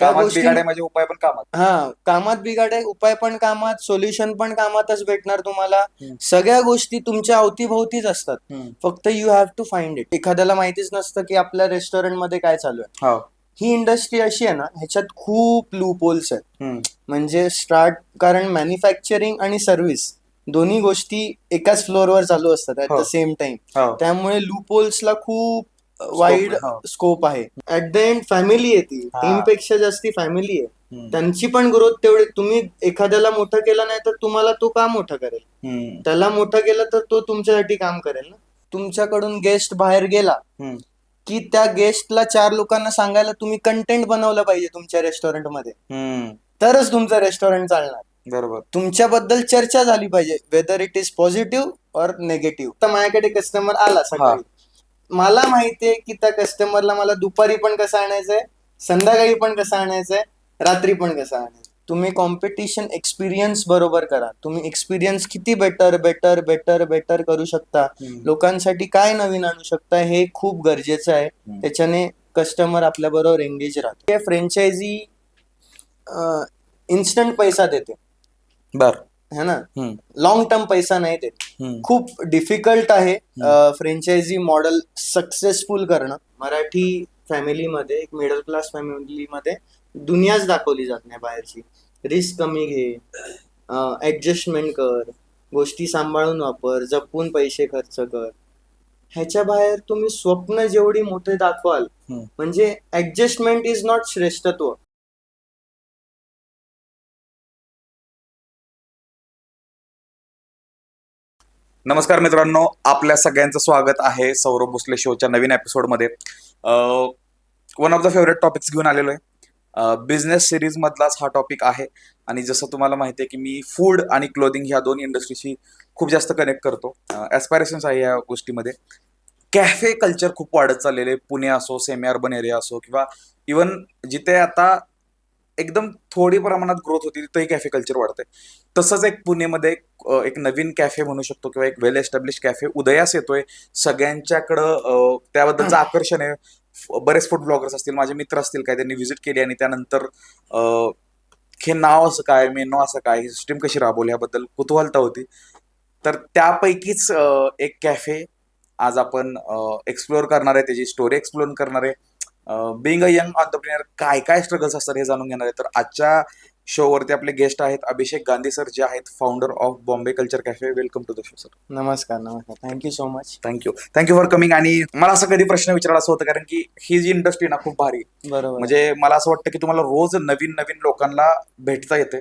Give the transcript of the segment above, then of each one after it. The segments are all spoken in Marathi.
त्या कामात गोष्टी बिघाडे म्हणजे उपाय पण कामात. कामात बिघाडे उपाय पण कामात, सोल्युशन पण कामातच भेटणार तुम्हाला. हम्म. सगळ्या गोष्टी तुमच्या अवतीभोवतीच असतात. हम्म. फक्त you have to find it. एखाद्याला माहितीच नसतं की आपल्या रेस्टॉरंट मध्ये काय चालू आहे. हो. ही इंडस्ट्री अशी आहे ना, ह्याच्यात खूप लूप होल्स आहेत. हम्म. म्हणजे कारण मॅन्युफॅक्चरिंग आणि सर्व्हिस दोन्ही गोष्टी एकाच फ्लोअरवर चालू असतात ऍट हो. The same time. हो. त्यामुळे लूप होल्सला खूप वाईड आहे, हो. स्कोप आहे. ऍट द एंड फॅमिली आहे ती. हा. टीम पेक्षा जास्ती फॅमिली आहे. हम्म. त्यांची पण ग्रोथ तेवढी. तुम्ही एखाद्याला मोठं केलं नाही तर तुम्हाला तो का मोठं करेल. हम्म. त्याला मोठं केलं तर तो तुमच्यासाठी काम करेल ना. तुमच्याकडून गेस्ट बाहेर गेला हम्म. की त्या गेस्टला 4 लोकांना सांगायला तुम्ही कंटेंट बनवलं पाहिजे तुमच्या रेस्टॉरंटमध्ये. हम्म. तरच तुमचं रेस्टॉरंट चालणार. बरोबर. तुमच्याबद्दल चर्चा झाली पाहिजे, वेदर इट इज पॉझिटिव्ह और नेगेटिव्ह. तर माझ्याकडे कस्टमर आला सकाळी, मला माहितीये की त्या कस्टमरला मला दुपारी पण कसं आणायचंय, संध्याकाळी पण कसं आणायचंय, रात्री पण कसं आणायचं. तुम्ही कॉम्पिटिशन एक्सपिरियन्स बरोबर करा. तुम्ही एक्सपिरियन्स किती बेटर बेटर बेटर बेटर करू शकता, लोकांसाठी काय नवीन आणू शकता, हे खूप गरजेचं आहे. त्याच्याने कस्टमर आपल्या बरोबर एंगेज राहतो. फ्रँचायझी इन्स्टंट पैसा देते, बर है ना, लॉंग टर्म पैसा नाही देत. खूप डिफिकल्ट आहे फ्रँचायझी मॉडेल सक्सेसफुल करणं. मराठी फॅमिलीमध्ये, एक मिडल क्लास फॅमिलीमध्ये दुनियाच दाखवली जात नाही बाहेरची. रिस्क कमी घे, ऍडजस्टमेंट कर, गोष्टी सांभाळून वापर, जपून पैसे खर्च कर. ह्याच्या बाहेर तुम्ही स्वप्न जेवढी मोठे दाखवाल, म्हणजे ऍडजस्टमेंट इज नॉट श्रेष्ठत्व. नमस्कार मित्रांनो, आपल्या सगळ्यांचं स्वागत आहे सौरभ भोसले शोच्या नवीन एपिसोडमध्ये. One of the favourite topics घेऊन आलेलो आहे. बिझनेस सिरीज मधलाच हा टॉपिक आहे. आणि जसं तुम्हाला माहिती आहे की मी फूड आणि क्लोदिंग ह्या दोन इंडस्ट्रीशी खूप जास्त कनेक्ट करतो. ॲस्पायरेशन्स आहे या गोष्टीमध्ये. कॅफे कल्चर खूप वाढत चाललेले, पुणे असो, सेमी अर्बन एरिया असो, किंवा इवन जिथे आता एकदम थोडी प्रमाणात ग्रोथ होती तिथंही कॅफे कल्चर वाढतंय. तसंच एक पुणेमध्ये एक नवीन कॅफे म्हणू शकतो किंवा एक वेल एस्टॅब्लिश कॅफे उदयास येतोय. सगळ्यांच्याकडं त्याबद्दलचं आकर्षण आहे. बरेच फूड ब्लॉगर्स असतील, माझे मित्र असतील काय, त्यांनी व्हिजिट केली आणि त्यानंतर हे नाव असं काय, मेनू असं काय, ही सिस्टीम कशी राबवली याबद्दल कुतूहलता होती. तर त्यापैकीच एक कॅफे आज आपण एक्सप्लोअर करणार आहे, त्याची स्टोरी एक्सप्लोअर करणार आहे. बिंग अ यंग ऑन्टरप्रिनर काय काय स्ट्रगल्स असतात हे जाणून घेणार आहे. तर आजच्या शोवरती आपले गेस्ट आहेत अभिषेक गांधी सर, जे आहेत founder of Bombay culture cafe. Welcome to the show sir. नमस्कार. Thank you so much. Thank you for coming. आणि मला असं कधी प्रश्न विचारायला असं होतं, कारण की ही जी इंडस्ट्री ना खूप भारी, बरोबर, म्हणजे मला असं वाटतं की तुम्हाला रोज नवीन नवीन लोकांना भेटता येते,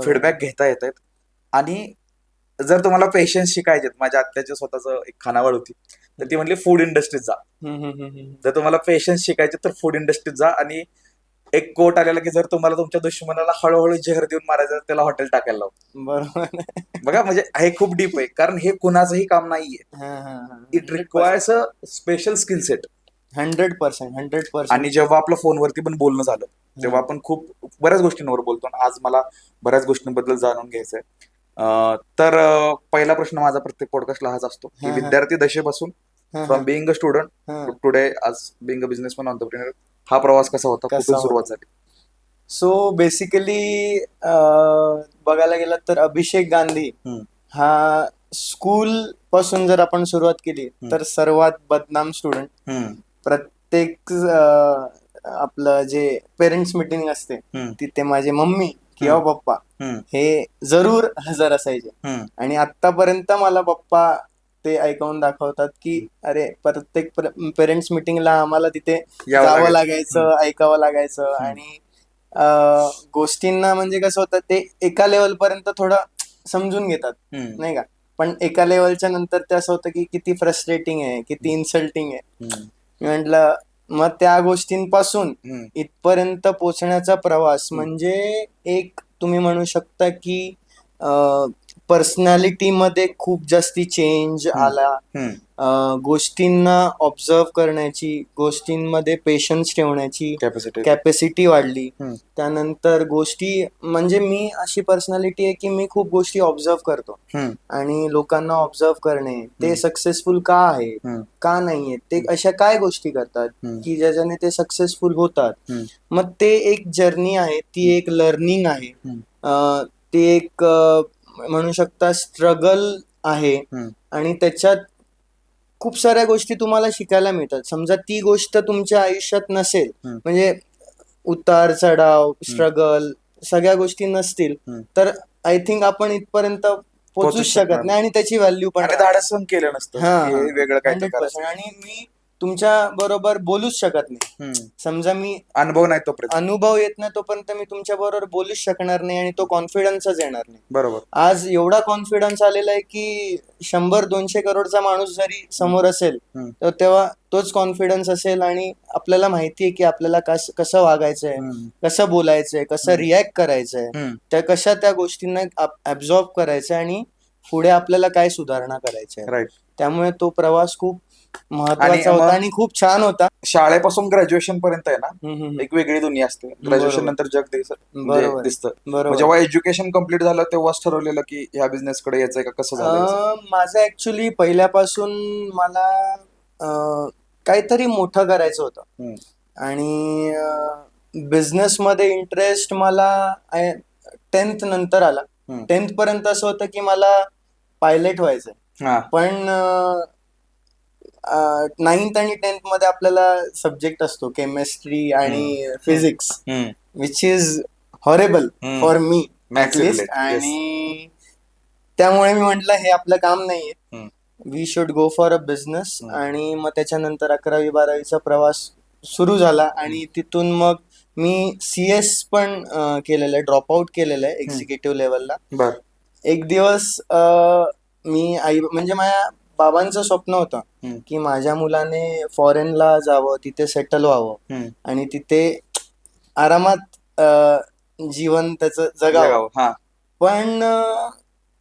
फीडबॅक घेता येत आहेत. आणि जर तुम्हाला पेशन्स शिकायचे, माझ्या आत्याचं स्वतःचं एक खानावळ होती, तर ती म्हणली फूड इंडस्ट्रीत जा. जर तुम्हाला पेशन्स शिकायचे तर फूड इंडस्ट्रीत जा. आणि एक कोट आलेला की जर तुम्हाला तुमच्या दुश्मनाला हळूहळू जहर देऊन मारायचं त्याला हॉटेल टाकायला लाव. बरोबर. बघा, म्हणजे हे खूप डीप आहे, कारण हे कुणाचंही काम नाहीये. It requires a special skill set. 100%. आणि जेव्हा आपलं फोनवरती पण बोलणं झालं तेव्हा आपण खूप बऱ्याच गोष्टींवर बोलतो. आज मला बऱ्याच गोष्टींबद्दल जाणून घ्यायचंय. तर पहिला प्रश्न माझा प्रत्येक पॉडकास्टला हाच असतो की विद्यार्थी दशेपासून, from being a student to today आज बिईंग अ बिझनेसमॅन ऑन्टरप्रिनर, हा प्रवास कसा होता, कुठून सुरुवात झाली? सो बेसिकली बघायला गेलं तर अभिषेक गांधी हा स्कूल पासून जर आपण सुरुवात केली तर सर्वात बदनाम स्टुडंट. प्रत्येक आपलं जे पेरेंट्स मीटिंग असते तिथे माझे मम्मी किंवा पप्पा हे जरूर हजर असायचे. आणि आतापर्यंत मला पप्पा ते ऐकवून दाखवतात की अरे, प्रत्येक पेरेंट्स मीटिंगला आम्हाला तिथे जावं लागायचं, ऐकावं लागायचं. आणि गोष्टींना म्हणजे कसं होतं, ते एका लेवल पर्यंत थोडं समजून घेतात नाही का, पण एका लेवलच्या नंतर ते असं होतं की किती फ्रस्ट्रेटिंग आहे, किती इन्सल्टिंग आहे. मी म्हटलं, मग त्या गोष्टींपासून इथपर्यंत पोहोचण्याचा प्रवास म्हणजे एक तुम्ही म्हणू शकता की पर्सनॅलिटी मध्ये खूप जास्ती चेंज आला. गोष्टींना ऑब्झर्व करण्याची, गोष्टींमध्ये पेशन्स ठेवण्याची कॅपॅसिटी. कॅपॅसिटी वाढली. हम्म. त्यानंतर गोष्टी म्हणजे मी अशी पर्सनॅलिटी आहे की मी खूप गोष्टी ऑब्झर्व करतो आणि लोकांना ऑब्झर्व करणे, ते सक्सेसफुल का आहे, का नाहीये, ते अशा काय गोष्टी करतात की ज्याच्याने ते सक्सेसफुल होतात. मग ते एक जर्नी आहे, ती एक लर्निंग आहे, ती एक म्हणू शकता स्ट्रगल आहे आणि त्याच्यात खूप साऱ्या गोष्टी तुम्हाला शिकायला मिळतात. समजा ती गोष्ट तुमच्या आयुष्यात नसेल, म्हणजे उतार चढाव, स्ट्रगल, सगळ्या गोष्टी नसतील, तर आय थिंक आपण इथपर्यंत पोहोचूच शकत नाही आणि त्याची व्हॅल्यू पण धाडस केलं नसतं. वेगळं काय 100%. आणि मी तुमच्या बरोबर बोलूच शकत नाही. समजा मी अनुभव नाही तोपर्यंत, अनुभव येत नाही तोपर्यंत मी तुमच्या बरोबर बोलूच शकणार नाही आणि तो कॉन्फिडन्सच येणार नाही. बरोबर. आज एवढा कॉन्फिडन्स आलेला आहे की 100-200 करोडचा माणूस जरी समोर असेल तर तेव्हा तोच कॉन्फिडन्स असेल आणि आपल्याला माहितीये की आपल्याला कसं वागायचंय, कसं बोलायचंय, कसं रिॲक्ट करायचंय, त्या गोष्टींना ऍब्झॉर्ब करायचंय आणि पुढे आपल्याला काय सुधारणा करायचंय. राईट. त्यामुळे तो प्रवास खूप महत्वाचा होता आणि खूप छान होता. शाळेपासून ग्रॅज्युएशन पर्यंत आहे ना, एक वेगळी दुनिया असते. ग्रॅज्युएशन नंतर जग दिसतं. जेव्हा एज्युकेशन कम्प्लीट झालं तेव्हाच ठरवलेलं की ह्या बिझनेस कडे यायचंय का, कसं झालं? माझं ऍक्च्युली पहिल्यापासून मला काहीतरी मोठं करायचं होतं आणि बिझनेस मध्ये इंटरेस्ट मला 10th नंतर आला. 10th पर्यंत असं होतं की मला पायलट व्हायचंय, पण 9th आणि 10th मध्ये आपल्याला सब्जेक्ट असतो केमिस्ट्री आणि physics, which is horrible for me at least. आणि त्यामुळे मी म्हटलं हे आपलं काम नाहीये, we should go for a business. आणि मग त्याच्यानंतर 11वी-12वीचा प्रवास सुरू झाला आणि तिथून मग मी CS पण केलेलं आहे, ड्रॉप आउट केलेलं आहे एक्झिक्युटिव्ह लेवलला. एक दिवस मी म्हणजे माझ्या बाबांचं स्वप्न होतं की माझ्या मुलाने फॉरेनला जावं, तिथे सेटल व्हावं आणि तिथे आरामात जीवन त्याचं जगावं. पण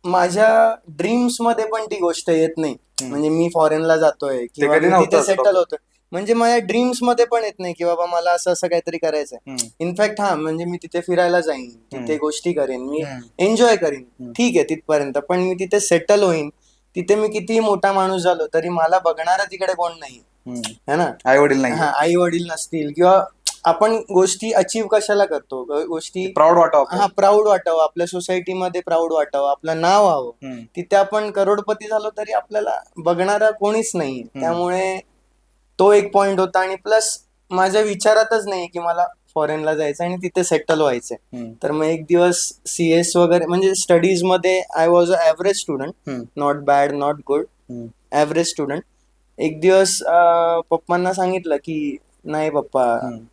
माझ्या ड्रीम्स मध्ये पण ती गोष्ट येत नाही. म्हणजे मी फॉरेनला जातोय किंवा तिथे सेटल होतोय, म्हणजे माझ्या ड्रीम्स मध्ये पण येत नाही की बाबा मला असं असं काहीतरी करायचंय. इनफॅक्ट म्हणजे मी तिथे फिरायला जाईन, तिथे गोष्टी करेन, मी एन्जॉय करीन, ठीक आहे तिथपर्यंत. पण मी तिथे सेटल होईन, तिथे मी कितीही मोठा माणूस झालो तरी मला बघणारा तिकडे कोण नाही, है ना. आई वडील नाही, आई वडील नसतील किंवा आपण गोष्टी अचीव्ह कशाला करतो, गोष्टी प्राऊड वाटावं. प्राऊड वाटावं, आपल्या सोसायटीमध्ये प्राऊड वाटावं, आपलं नाव व्हावं. तिथे आपण करोडपती झालो तरी आपल्याला बघणारा कोणीच नाही. त्यामुळे तो एक पॉइंट होता. आणि प्लस माझ्या विचारातच नाही की मला फॉरेनला जायचं आणि तिथे सेटल व्हायचंय. तर मग एक दिवस CS वगैरे म्हणजे स्टडीज मध्ये I was a average student, not bad not good, average student. एक दिवस पप्पांना सांगितलं की नाही पप्पा,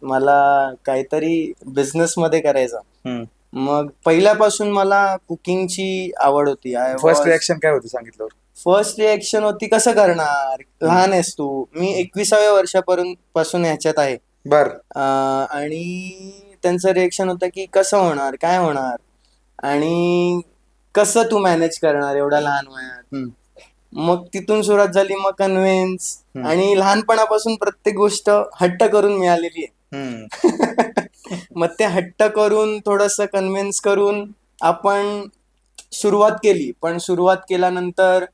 मला काहीतरी बिझनेस मध्ये करायचं. मग पहिल्यापासून मला कुकिंगची आवड होती. फर्स्ट रिएक्शन काय होती सांगितल्यावर? फर्स्ट रिएक्शन होती कसं करणार, लहान आहेस तू. मी 21व्या वर्षापासून ह्याच्यात आहे. आणि त्यांचं रिएक्शन होतं की कसं होणार, काय होणार आणि कसं तू मॅनेज करणार एवढ्या लहान वयात. मग तिथून सुरुवात झाली, मग कन्व्हिन्स. आणि लहानपणापासून प्रत्येक गोष्ट हट्ट करून मिळालेली आहे. मग ते हट्ट करून थोडस कन्व्हिन्स करून आपण सुरुवात केली. पण सुरुवात केल्यानंतर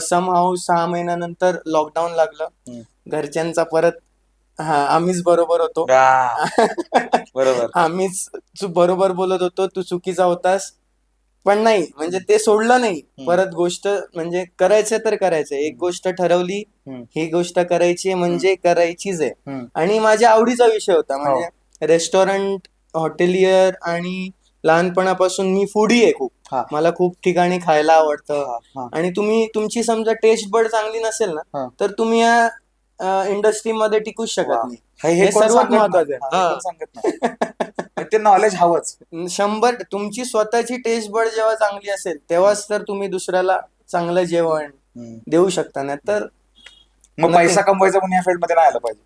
समहाऊ 6 महिन्यानंतर लॉकडाऊन लागलं. घरच्यांचा परत आम्हीच बरोबर होतो, आम्हीच बरोबर बोलत होतो, तू चुकीचा होतास. पण नाही, म्हणजे ते सोडलं नाही. परत गोष्ट म्हणजे करायचंय तर करायचंय, एक गोष्ट ठरवली, ही गोष्ट करायची म्हणजे करायचीच आहे. आणि माझ्या आवडीचा विषय होता, म्हणजे रेस्टॉरंट, हॉटेलियर. आणि लहानपणापासून मी फूडी आहे खूप, मला खूप ठिकाणी खायला आवडतं. आणि तुमची समजा टेस्ट बड चांगली नसेल ना तर तुम्ही या इंडस्ट्रीमध्ये टिकूच शकत नाही. हे सर्वात महत्वाचं आहे. ते नॉलेज हवंच. 100. तुमची स्वतःची टेस्ट बड जेव्हा चांगली असेल तेव्हाच तर तुम्ही दुसऱ्याला चांगलं जेवण देऊ शकता. नाही तर मग पैसा कमवायचा म्हणून या फील्ड मध्ये नाही आला पाहिजे.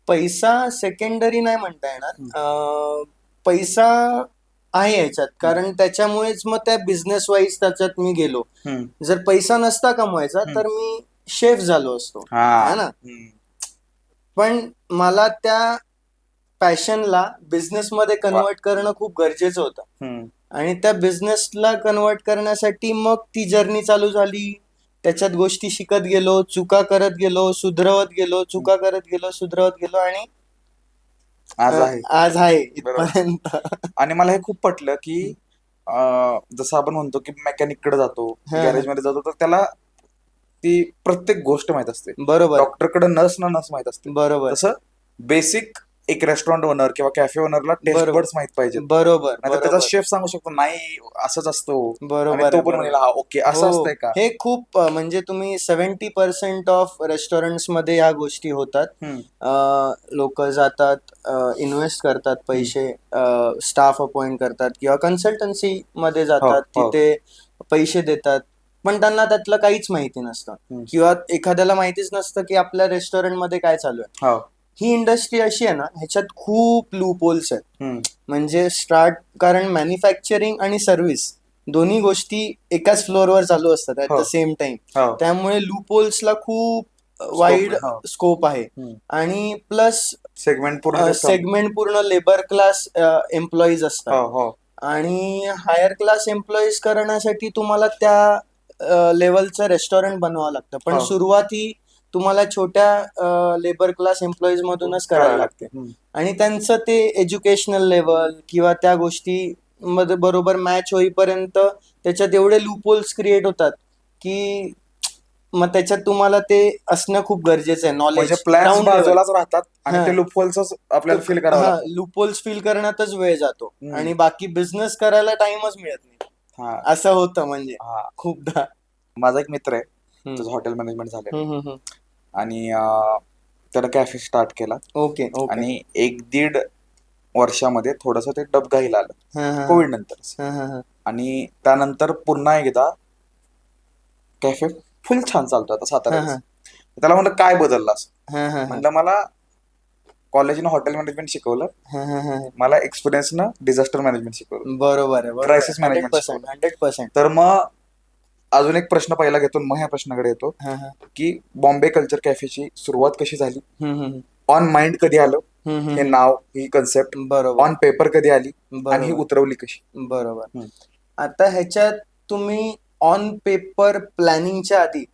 पैसा सेकंडरी नाही म्हणता येणार. पैसा आहे याच्यात, कारण त्याच्यामुळेच मग त्या बिझनेस वाईज त्याच्यात मी गेलो. जर पैसा नसता कमवायचा तर मी शेफ झालो असतो, है ना. पण मला त्या पॅशनला बिझनेस मध्ये कन्वर्ट करणं खूप गरजेचं होतं. आणि त्या बिझनेसला कन्वर्ट करण्यासाठी मग ती जर्नी चालू झाली. त्याच्यात गोष्टी शिकत गेलो, चुका करत गेलो, सुधरवत गेलो, चुका करत गेलो, सुधरवत गेलो, आणि आज आहे इथपर्यंत. आणि मला हे खूप पटलं की जसं आपण म्हणतो की मेकॅनिक कडे जातो, गॅरेज मध्ये जातो, तर त्याला ती प्रत्येक गोष्ट माहित असते. बरोबर, डॉक्टरकडे नस माहित असते. बरोबर, तसं बेसिक एक रेस्टॉरंट ओनर किंवा कॅफे ओनरला टेस्ट बर्ड्स माहित पाहिजे. बरोबर, नाहीतर त्याचा शेफ सांगू शकतो नाही असंच असतो, बरोबर, आणि तो पण म्हणेल हा ओके असं असतंय का. हे खूप म्हणजे तुम्ही 70% ऑफ रेस्टॉरंट्स मध्ये ह्या गोष्टी होतात. लोक जातात, इन्व्हेस्ट करतात पैसे, स्टाफ अपॉइंट करतात किंवा कन्सल्टन्सी मध्ये जातात, तिथे पैसे देतात, पण त्यांना त्यातलं काहीच माहिती नसतं, किंवा एखाद्याला माहितीच नसतं की आपल्या रेस्टॉरंट मध्ये काय चालू आहे. ही इंडस्ट्री अशी आहे ना, ह्याच्यात खूप लूप होल्स आहेत. म्हणजे कारण मॅन्युफॅक्चरिंग आणि सर्व्हिस दोन्ही गोष्टी एकाच फ्लोअरवर चालू असतात ऍट द सेम टाइम. त्यामुळे लूप होल्सला खूप वाईड स्कोप आहे. आणि प्लस सेगमेंट पूर्ण लेबर क्लास एम्प्लॉईज असतात, आणि हायर क्लास एम्प्लॉईज करण्यासाठी तुम्हाला त्या लेवलचं रेस्टॉरंट बनवावं लागतं. पण सुरुवात ही तुम्हाला छोट्या लेबर क्लास एम्प्लॉईज मधूनच करायला लागते. आणि त्यांचं ते एज्युकेशनल लेवल किंवा त्या गोष्टी मध्ये बरोबर मॅच होईपर्यंत त्याच्यात एवढे लूपहोल्स क्रिएट होतात की मग त्याच्यात तुम्हाला ते असणं खूप गरजेचं आहे. नॉलेज प्लॅन्स बाजूलाच राहतात आणि ते लूपहोल्स आपल्याला फील करावं लागतं. लूपहोल्स फील करण्यातच वेळ जातो आणि बाकी बिझनेस करायला टाइमच मिळत नाही. असं होतं म्हणजे खूपदा. माझा एक मित्र आहे, त्याचं हॉटेल मॅनेजमेंट झालं आणि त्यानं कॅफे स्टार्ट केला. ओके. आणि 1-1.5 वर्षामध्ये थोडस ते डबघाईला आलं कोविड नंतर. आणि त्यानंतर पुन्हा एकदा कॅफे फुल छान चालतो आता साताऱ्यात. त्याला म्हणलं काय बदललं असं. म्हणलं मला कॉलेजनं हॉटेल मॅनेजमेंट शिकवलं, मला एक्सपिरियन्सनं डिझास्टर मॅनेजमेंट शिकवलं. बरोबर आहे, क्रायसिस मॅनेजमेंट 100%. तर मग अजून एक प्रश्न पहिला घेतो, मग ह्या प्रश्नाकडे येतो की बॉम्बे कल्चर कॅफेची सुरुवात कशी झाली, ऑन माइंड कधी आलं हे नाव, ही कन्सेप्ट, ऑन पेपर कधी आली आणि ही उतरवली कशी. बरोबर. आता ह्याच्यात तुम्ही ऑन पेपर प्लॅनिंगच्या आधी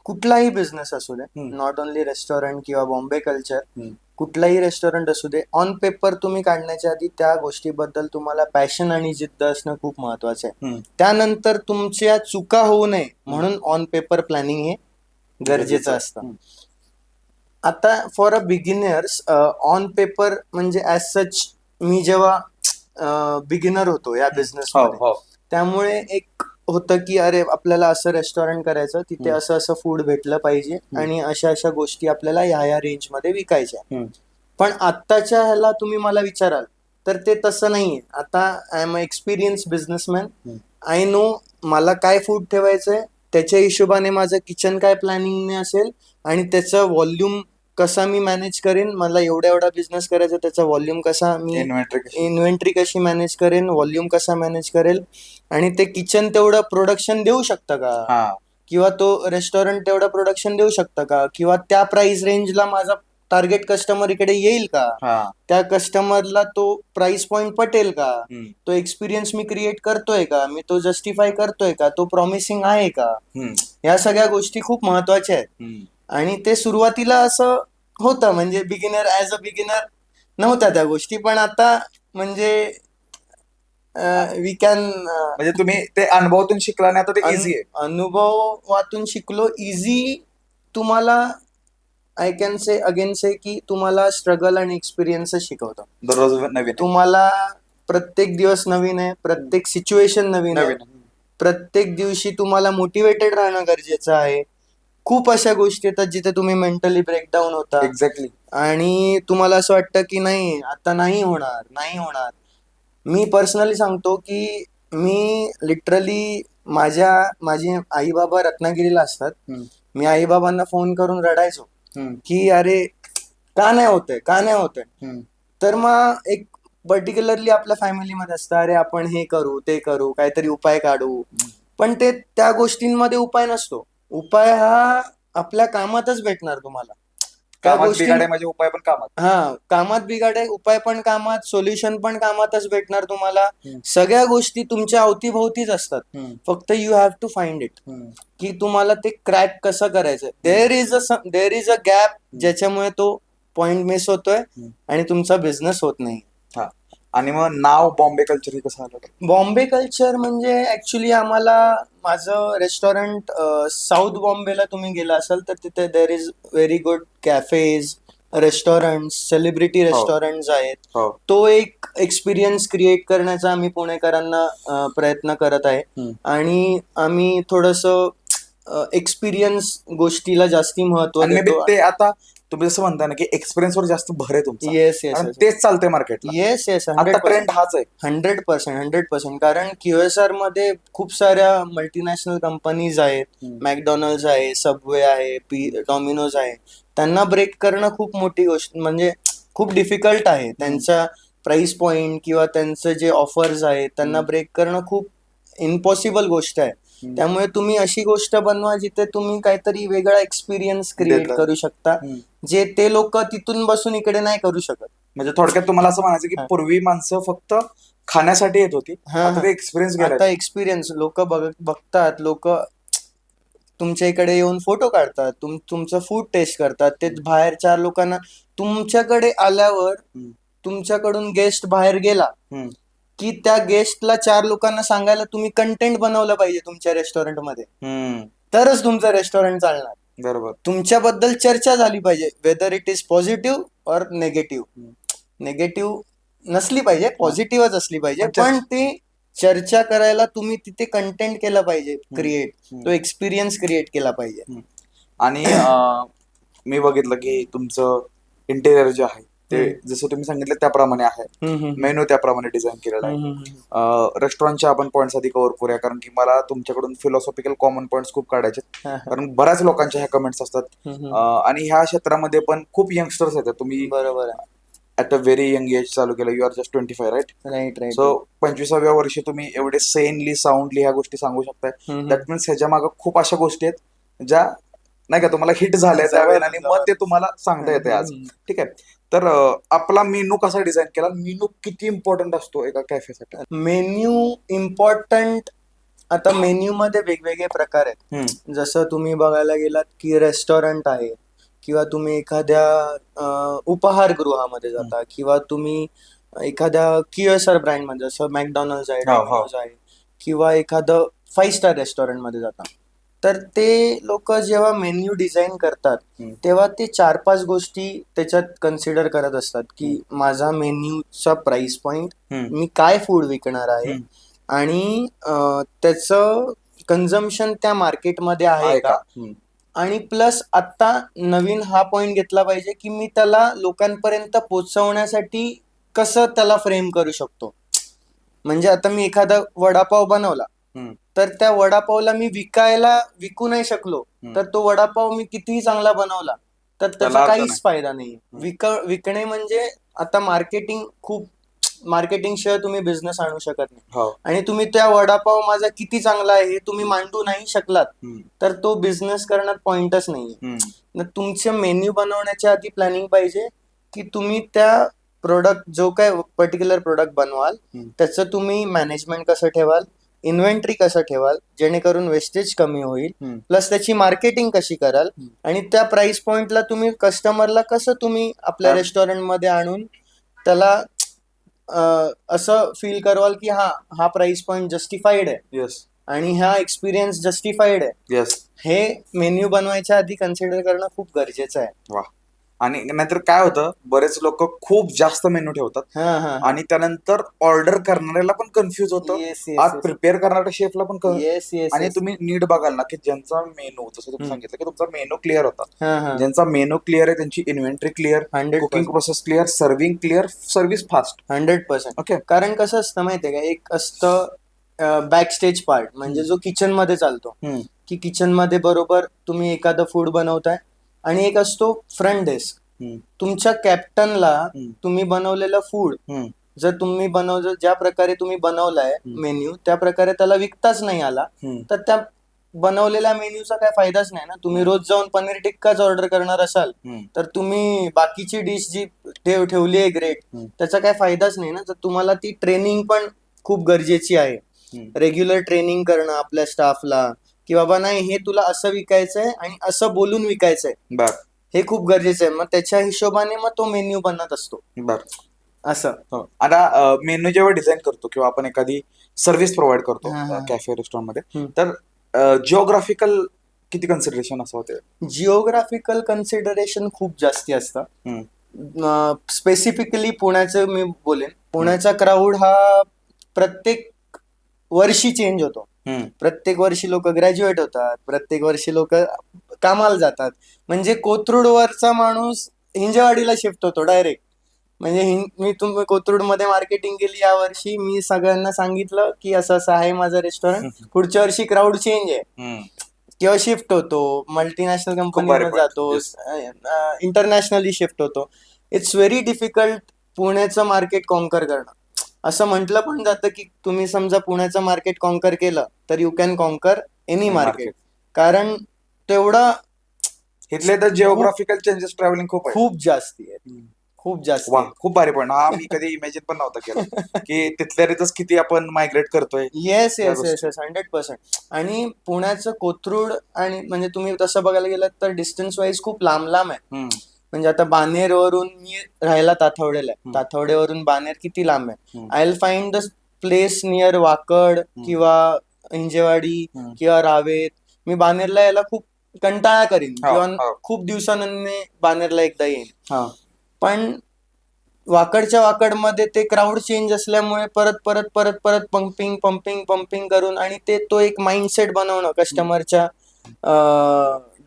कुठलाही बिझनेस असू दे, नॉट ओनली रेस्टॉरंट किंवा बॉम्बे कल्चर, कुठलाही रेस्टॉरंट असू दे, ऑन पेपर तुम्ही काढण्याच्या आधी त्या गोष्टीबद्दल तुम्हाला पॅशन आणि जिद्द असणं खूप महत्वाचं आहे. त्यानंतर तुमच्या चुका होऊ नये म्हणून ऑन पेपर प्लॅनिंग हे गरजेचं असतं. आता for a beginners on paper म्हणजे ऍज सच मी जेव्हा बिगिनर होतो या बिझनेस मध्ये, त्यामुळे एक होतं की अरे आपल्याला असं रेस्टॉरंट करायचं, तिथे असं असं फूड भेटलं पाहिजे आणि अशा अशा गोष्टी आपल्याला ह्या रेंज मध्ये विकायच्या. पण आत्ताच्या ह्याला तुम्ही मला विचाराल तर ते तसं नाहीये. आता I am a experience businessman. I know मला काय फूड ठेवायचंय, त्याच्या हिशोबाने माझं किचन काय प्लॅनिंगने असेल आणि त्याचं व्हॉल्यूम कसा मी मॅनेज करेन. मला एवढा बिझनेस करायचा, त्याचा व्हॉल्यूम कसा, मी इन्व्हेंटरी कशी मॅनेज करेन, व्हॉल्यूम कसा मॅनेज करेल, आणि ते किचन तेवढं प्रोडक्शन देऊ शकतं का, किंवा तो रेस्टॉरंट तेवढं प्रोडक्शन देऊ शकतं का, किंवा त्या प्राइस रेंजला माझा टार्गेट कस्टमर इकडे येईल का, त्या कस्टमरला तो प्राइस पॉइंट पटेल का, तो एक्सपिरियन्स मी क्रिएट करतोय का, मी तो जस्टिफाय करतोय का, तो प्रॉमिसिंग आहे का. या सगळ्या गोष्टी खूप महत्वाच्या आहेत. आणि ते सुरुवातीला असं होतं, म्हणजे ऍज अ बिगिनर नव्हत्या त्या गोष्टी, पण आता म्हणजे वी कॅन, म्हणजे तुम्ही ते अनुभवातून शिकला आणि आता ते इझी आहे. अनुभवातून शिकलो. इझी तुम्हाला आय कॅन से अगेन से की तुम्हाला स्ट्रगल आणि एक्सपिरियन्स शिकवतो. दररोज नवीन, तुम्हाला प्रत्येक दिवस नवीन आहे, प्रत्येक सिच्युएशन नवीन आहे, प्रत्येक दिवशी तुम्हाला मोटिवेटेड राहणं गरजेचं आहे. खूप अशा गोष्टी येतात जिथे तुम्ही मेंटली ब्रेकडाऊन होता. एक्झॅक्टली. आणि तुम्हाला असं वाटतं की नाही आता नाही होणार. मी पर्सनली सांगतो की मी लिटरली माझे आई बाबा रत्नागिरीला असतात. मी आई बाबांना फोन करून रडायचो की अरे का नाही होतंय. तर मग एक पर्टिक्युलरली आपल्या फॅमिलीमध्ये असतं, अरे आपण हे करू ते करू, काहीतरी उपाय काढू, पण ते त्या गोष्टींमध्ये उपाय नसतो. उपाय हा आपल्या कामातच भेटणार तुम्हाला. त्या कामात गोष्टी बिघाडे म्हणजे उपाय पण कामात. कामात बिघाडे, उपाय पण कामात, सोल्युशन पण कामातच भेटणार तुम्हाला. हम्म. सगळ्या गोष्टी तुमच्या अवतीभोवतीच असतात. हम्म. फक्त you have to find it, की तुम्हाला ते क्रॅक कसं करायचं. देर इज अ गॅप ज्याच्यामुळे तो पॉइंट मिस होतोय आणि तुमचा बिझनेस होत नाही. हा. आणि मग नाव बॉम्बे कल्चर हे कसं आलं? बॉम्बे कल्चर म्हणजे ऍक्च्युली आम्हाला, माझं रेस्टॉरंट साऊथ बॉम्बेला तुम्ही गेला असाल तर तिथे there is very good cafes, restaurant, celebrity restaurant आहेत. हो. तो एक एक्सपिरियन्स क्रिएट करण्याचा आम्ही पुणेकरांना प्रयत्न करत आहे. आणि आम्ही थोडंसं एक्सपिरियन्स गोष्टीला जास्ती महत्व आणि मे बी देतो. ते आता तुम्ही जसं म्हणता ना की एक्सपिरियन्स वर जास्त भर आहे तुमचा. येस येस कारण तेच चालतंय मार्केटला. येस येस आता ट्रेंड हाच आहे. 100%. कारण QSR मध्ये खूप साऱ्या मल्टीनॅशनल कंपनीज आहेत. मॅकडॉनल्ड्स आहे, सबवे आहे, डॉमिनोज आहे. त्यांना ब्रेक करणं खूप मोठी गोष्ट, म्हणजे खूप डिफिकल्ट आहे. त्यांचा प्राइस पॉइंट किंवा त्यांचं जे ऑफर्स आहेत त्यांना ब्रेक करणं खूप इम्पॉसिबल गोष्ट आहे. त्यामुळे तुम्ही अशी गोष्ट बनवा जिथे तुम्ही काहीतरी वेगळा एक्सपिरियन्स क्रिएट देता. करू शकता, जे ते लोक तिथून बसून इकडे नाही करू शकत. म्हणजे थोडक्यात तुम्हाला असं म्हणायचं की पूर्वी माणसं फक्त खाण्यासाठी येत होती, आता ते एक्सपिरियन्स आता एक्सपिरियन्स लोक बघतात, लोक तुमच्या इकडे येऊन फोटो काढतात, तुमचं फूड टेस्ट करतात. ते बाहेर 4 लोकांना, तुमच्याकडे आल्यावर तुमच्याकडून गेस्ट बाहेर गेला की त्या गेस्टला 4 लोकांना सांगायला तुम्ही कंटेंट बनवलं पाहिजे तुमच्या रेस्टॉरंटमध्ये, तरच तुमचं रेस्टॉरंट चालणार. बरोबर. तुमच्याबद्दल चर्चा झाली पाहिजे, वेदर इट इज पॉझिटिव्ह और निगेटिव्ह नसली पाहिजे, पॉझिटिव्हच असली पाहिजे. पण ती चर्चा करायला तुम्ही तिथे कंटेंट केलं पाहिजे क्रिएट, तो एक्सपिरियन्स क्रिएट केला पाहिजे. आणि मी बघितलं की तुमचं इंटेरियर जे आहे ते जसं तुम्ही सांगितलं त्याप्रमाणे आहे, मेनू त्याप्रमाणे डिझाईन केलेला आहे. रेस्टॉरंटचे आपण पॉइंट्स आधी कव्हर करूया, कारण की मला तुमच्याकडून फिलॉसॉफिकल कॉमन पॉइंट्स खूप काढायचे, कारण बऱ्याच लोकांच्या ह्या कमेंट्स असतात. आणि ह्या क्षेत्रामध्ये पण खूप यंगस्टर्स आहेत. तुम्ही बरोबर at a very young age चालू केलं. You are just 25, right? So 25व्या वर्षी तुम्ही एवढे सेनली, साऊंडली ह्या गोष्टी सांगू शकताय. दॅट मीन्स ह्याच्या मागे खूप अशा गोष्टी आहेत ज्या नाही का तुम्हाला हिट झाल्या त्यावेळेला, आणि मग ते तुम्हाला सांगता येते आज. ठीक आहे. तर आपला मेनू कसा डिझाईन केला, मेनू किती इम्पॉर्टंट असतो एका कॅफेसाठी? मेन्यू इम्पॉर्टंट, आता मेन्यू मध्ये वेगवेगळे प्रकार आहेत. जसं तुम्ही बघायला गेलात की रेस्टॉरंट आहे, किंवा तुम्ही एखाद्या उपहारगृहामध्ये जाता, किंवा तुम्ही एखाद्या QSR ब्रँड मध्ये जसं मॅकडॉनल्ड्स आहे, डॉमिनोज आहे, किंवा एखादं 5 स्टार रेस्टॉरंट मध्ये जाता. तर ते लोक जेव्हा मेन्यू डिझाईन करतात तेव्हा ते 4-5 गोष्टी त्याच्यात कन्सिडर करत असतात, की माझा मेन्यूचा प्राइस पॉइंट, मी काय फूड विकणार आहे, आणि त्याचं कन्झम्पशन त्या मार्केटमध्ये आहे का, आणि प्लस आता नवीन हा पॉइंट घेतला पाहिजे की मी त्याला लोकांपर्यंत पोहोचवण्यासाठी कसं त्याला फ्रेम करू शकतो. म्हणजे आता मी एखादा वडापाव बनवला, तर त्या वडापावला मी विकू नाही शकलो, तर तो वडापाव मी कितीही चांगला बनवला तर त्याचा काहीच फायदा नाही. विकणे म्हणजे आता मार्केटिंग शिवाय तुम्ही बिझनेस आणू शकत नाही. आणि तुम्ही त्या वडापाव माझा किती चांगला आहे हे तुम्ही मांडू नाही शकलात तर तो बिझनेस करण्यात पॉइंटच नाहीये. तुमचं मेन्यू बनवण्याच्या आधी प्लॅनिंग पाहिजे की तुम्ही त्या प्रोडक्ट, जो काय पर्टिक्युलर प्रोडक्ट बनवाल त्याचं तुम्ही मॅनेजमेंट कसं ठेवाल, इन्व्हेंटरी कसं ठेवाल जेणेकरून वेस्टेज कमी होईल, प्लस त्याची मार्केटिंग कशी कराल, आणि त्या प्राइस पॉइंटला तुम्ही कस्टमरला कसं तुम्ही आपल्या रेस्टॉरंट मध्ये आणून त्याला असं फील करवाल की हा प्राइस पॉइंट जस्टिफाईड आहे, आणि हा एक्सपिरियन्स जस्टिफाईड आहे. हे मेन्यू बनवायच्या आधी कन्सिडर करणं खूप गरजेचं आहे. आणि नाहीतर काय होतं, बरेच लोक खूप जास्त मेनू ठेवतात आणि त्यानंतर ऑर्डर करणाऱ्याला पण कन्फ्युज होतं, आज प्रिपेअर करणाऱ्या शेफला पण. आणि तुम्ही नीट बघाल ना की ज्यांचा मेनू, जसं तुम्ही सांगितलं की तुमचा मेनू क्लिअर होता, ज्यांचा मेनू क्लिअर आहे त्यांची inventory clear, cooking process clear, serving clear, service fast. 100%. Okay. कारण कसं असतं माहितीये का, एक असतं बॅक स्टेज पार्ट, म्हणजे जो किचन मध्ये चालतो, की किचन मध्ये बरोबर तुम्ही एखादं फूड बनवताय, आणि एक असतो फ्रंट डेस्क. तुमच्या कॅप्टनला तुम्ही बनवलेलं फूड जर तुम्ही ज्या प्रकारे तुम्ही बनवलाय मेन्यू त्या प्रकारे त्याला विकताच नाही आला तर त्या बनवलेल्या मेन्यूचा काय फायदाच नाही ना. तुम्ही रोज जाऊन पनीर टिक्काच ऑर्डर करणार असाल तर तुम्ही बाकीची डिश जी ठेवली आहे ग्रेट त्याचा काय फायदाच नाही ना. तर तुम्हाला ती ट्रेनिंग पण खूप गरजेची आहे. रेग्युलर ट्रेनिंग करणं आपल्या स्टाफला की बाबा नाही हे तुला असं विकायचंय आणि असं बोलून विकायचंय, हे खूप गरजेचं आहे. मग त्याच्या हिशोबाने मग तो मेन्यू बनत असतो. असं आता मेन्यू जेव्हा डिझाईन करतो किंवा आपण एखादी सर्व्हिस प्रोव्हाइड करतो कॅफे रेस्टॉरंट मध्ये, तर जिओग्राफिकल किती कन्सिडरेशन असं होते? जिओग्राफिकल कन्सिडरेशन खूप जास्ती असतं. स्पेसिफिकली पुण्याचं मी बोलेन, पुण्याचा क्राऊड हा प्रत्येक वर्षी चेंज होतो. प्रत्येक वर्षी लोक ग्रॅज्युएट होतात, प्रत्येक वर्षी लोक कामाला जातात. म्हणजे कोथरूडवरचा माणूस हिंजेवाडीला शिफ्ट होतो डायरेक्ट. म्हणजे मी तुम्ही कोथरूडमध्ये मार्केटिंग केली यावर्षी, मी सगळ्यांना सांगितलं की असं असं आहे माझं रेस्टॉरंट, पुढच्या वर्षी क्राऊड चेंज आहे किंवा शिफ्ट होतो, मल्टीनॅशनल कंपनीमध्ये जातो, इंटरनॅशनली शिफ्ट होतो. इट्स व्हेरी डिफिकल्ट पुण्याचं मार्केट कॉन्कर करणं. असं म्हटलं पण जातं की तुम्ही समजा पुण्याचं मार्केट कॉन्कर केलं तर you can conquer any market, कारण तेवढं इथले तर जिओग्राफिकल चेंजेस ट्रॅव्हलिंग खूप जास्ती आहे, खूप जास्त. खूप भारी पण हा मी कधी इमॅजिन पण नव्हतं केलं की तिथल्या रितच किती आपण मायग्रेट करतोय. येस 100%. आणि पुण्याचं कोथरूड आणि म्हणजे तुम्ही तसं बघायला गेलं तर डिस्टन्स वाईज खूप लांब आहे. म्हणजे आता बानेरवरून मी राहायला ताथवडेला आहे, ताथवडेवरून बानेर किती लांब आहे. I will find the place near Wakad किंवा हिंजेवाडी किंवा रावेत. मी बानेरला यायला खूप कंटाळा करीन किंवा खूप दिवसांनी बानेरला एकदा येईन. पण वाकडच्या वाकडमध्ये ते क्राऊड चेंज असल्यामुळे परत परत परत परत पंपिंग करून आणि तो एक माइंडसेट बनवणं कस्टमरच्या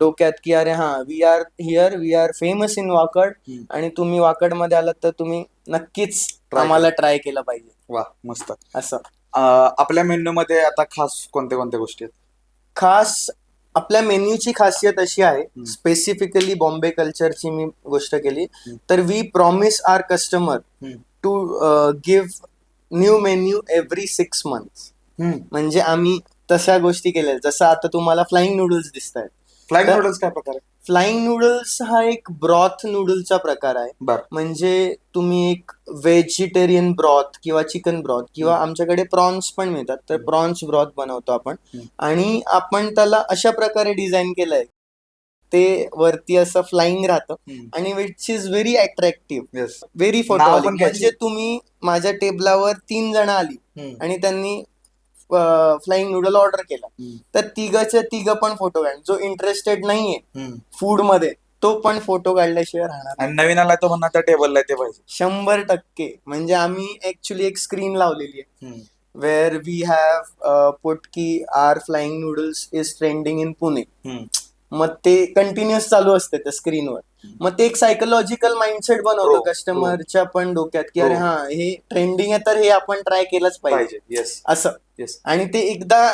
डोक्यात की अरे हा we are here, we are famous in Wakad आणि तुम्ही वाकडमध्ये आलात तर तुम्ही नक्कीच आम्हाला ट्राय केलं पाहिजे. वा मस्त. असं आपल्या मेन्यू मध्ये आता खास कोणत्या कोणत्या गोष्टी आहेत? खास आपल्या मेन्यूची खासियत अशी आहे, स्पेसिफिकली बॉम्बे कल्चरची मी गोष्ट केली तर we promise are customer to give new menu every 6 months. म्हणजे आम्ही तशा गोष्टी केल्या जसं आता तुम्हाला फ्लाइंग नूडल्स दिसत आहेत. फ्लाइंग नूडल्स काय प्रकार आहे? फ्लाइंग नूडल्स हा एक ब्रॉथ नूडलचा प्रकार आहे. म्हणजे तुम्ही एक व्हेजिटेरियन ब्रॉथ किंवा चिकन ब्रॉथ किंवा आमच्याकडे प्रॉन्स पण मिळतात तर प्रॉन्स ब्रॉथ बनवतो आपण. आणि आपण त्याला अशा प्रकारे डिझाईन केलंय ते वरती असं फ्लाइंग राहतं आणि which is very attractive, very photo. म्हणजे तुम्ही माझ्या टेबलावर 3 जण आली आणि त्यांनी फ्लाइंग नूडल ऑर्डर केला तर तिघं पण फोटो काढ. जो इंटरेस्टेड नाहीये फूड मध्ये तो पण फोटो काढल्याशिवाय राहणार. आणि नवीन आलाय तो म्हणणार त्या टेबलला ते पाहिजे. 100%. म्हणजे आम्ही ऍक्च्युली एक स्क्रीन लावलेली आहे वेअर वी हॅव पुट की our flying noodles is trending in Pune. मग ते कंटिन्युअस चालू असते त्या स्क्रीनवर. मग ते एक सायकोलॉजिकल माइंडसेट बनवतो कस्टमरच्या पण डोक्यात की अरे हा हे ट्रेंडिंग आहे तर हे आपण ट्राय केलंच पाहिजे असं. आणि ते एकदा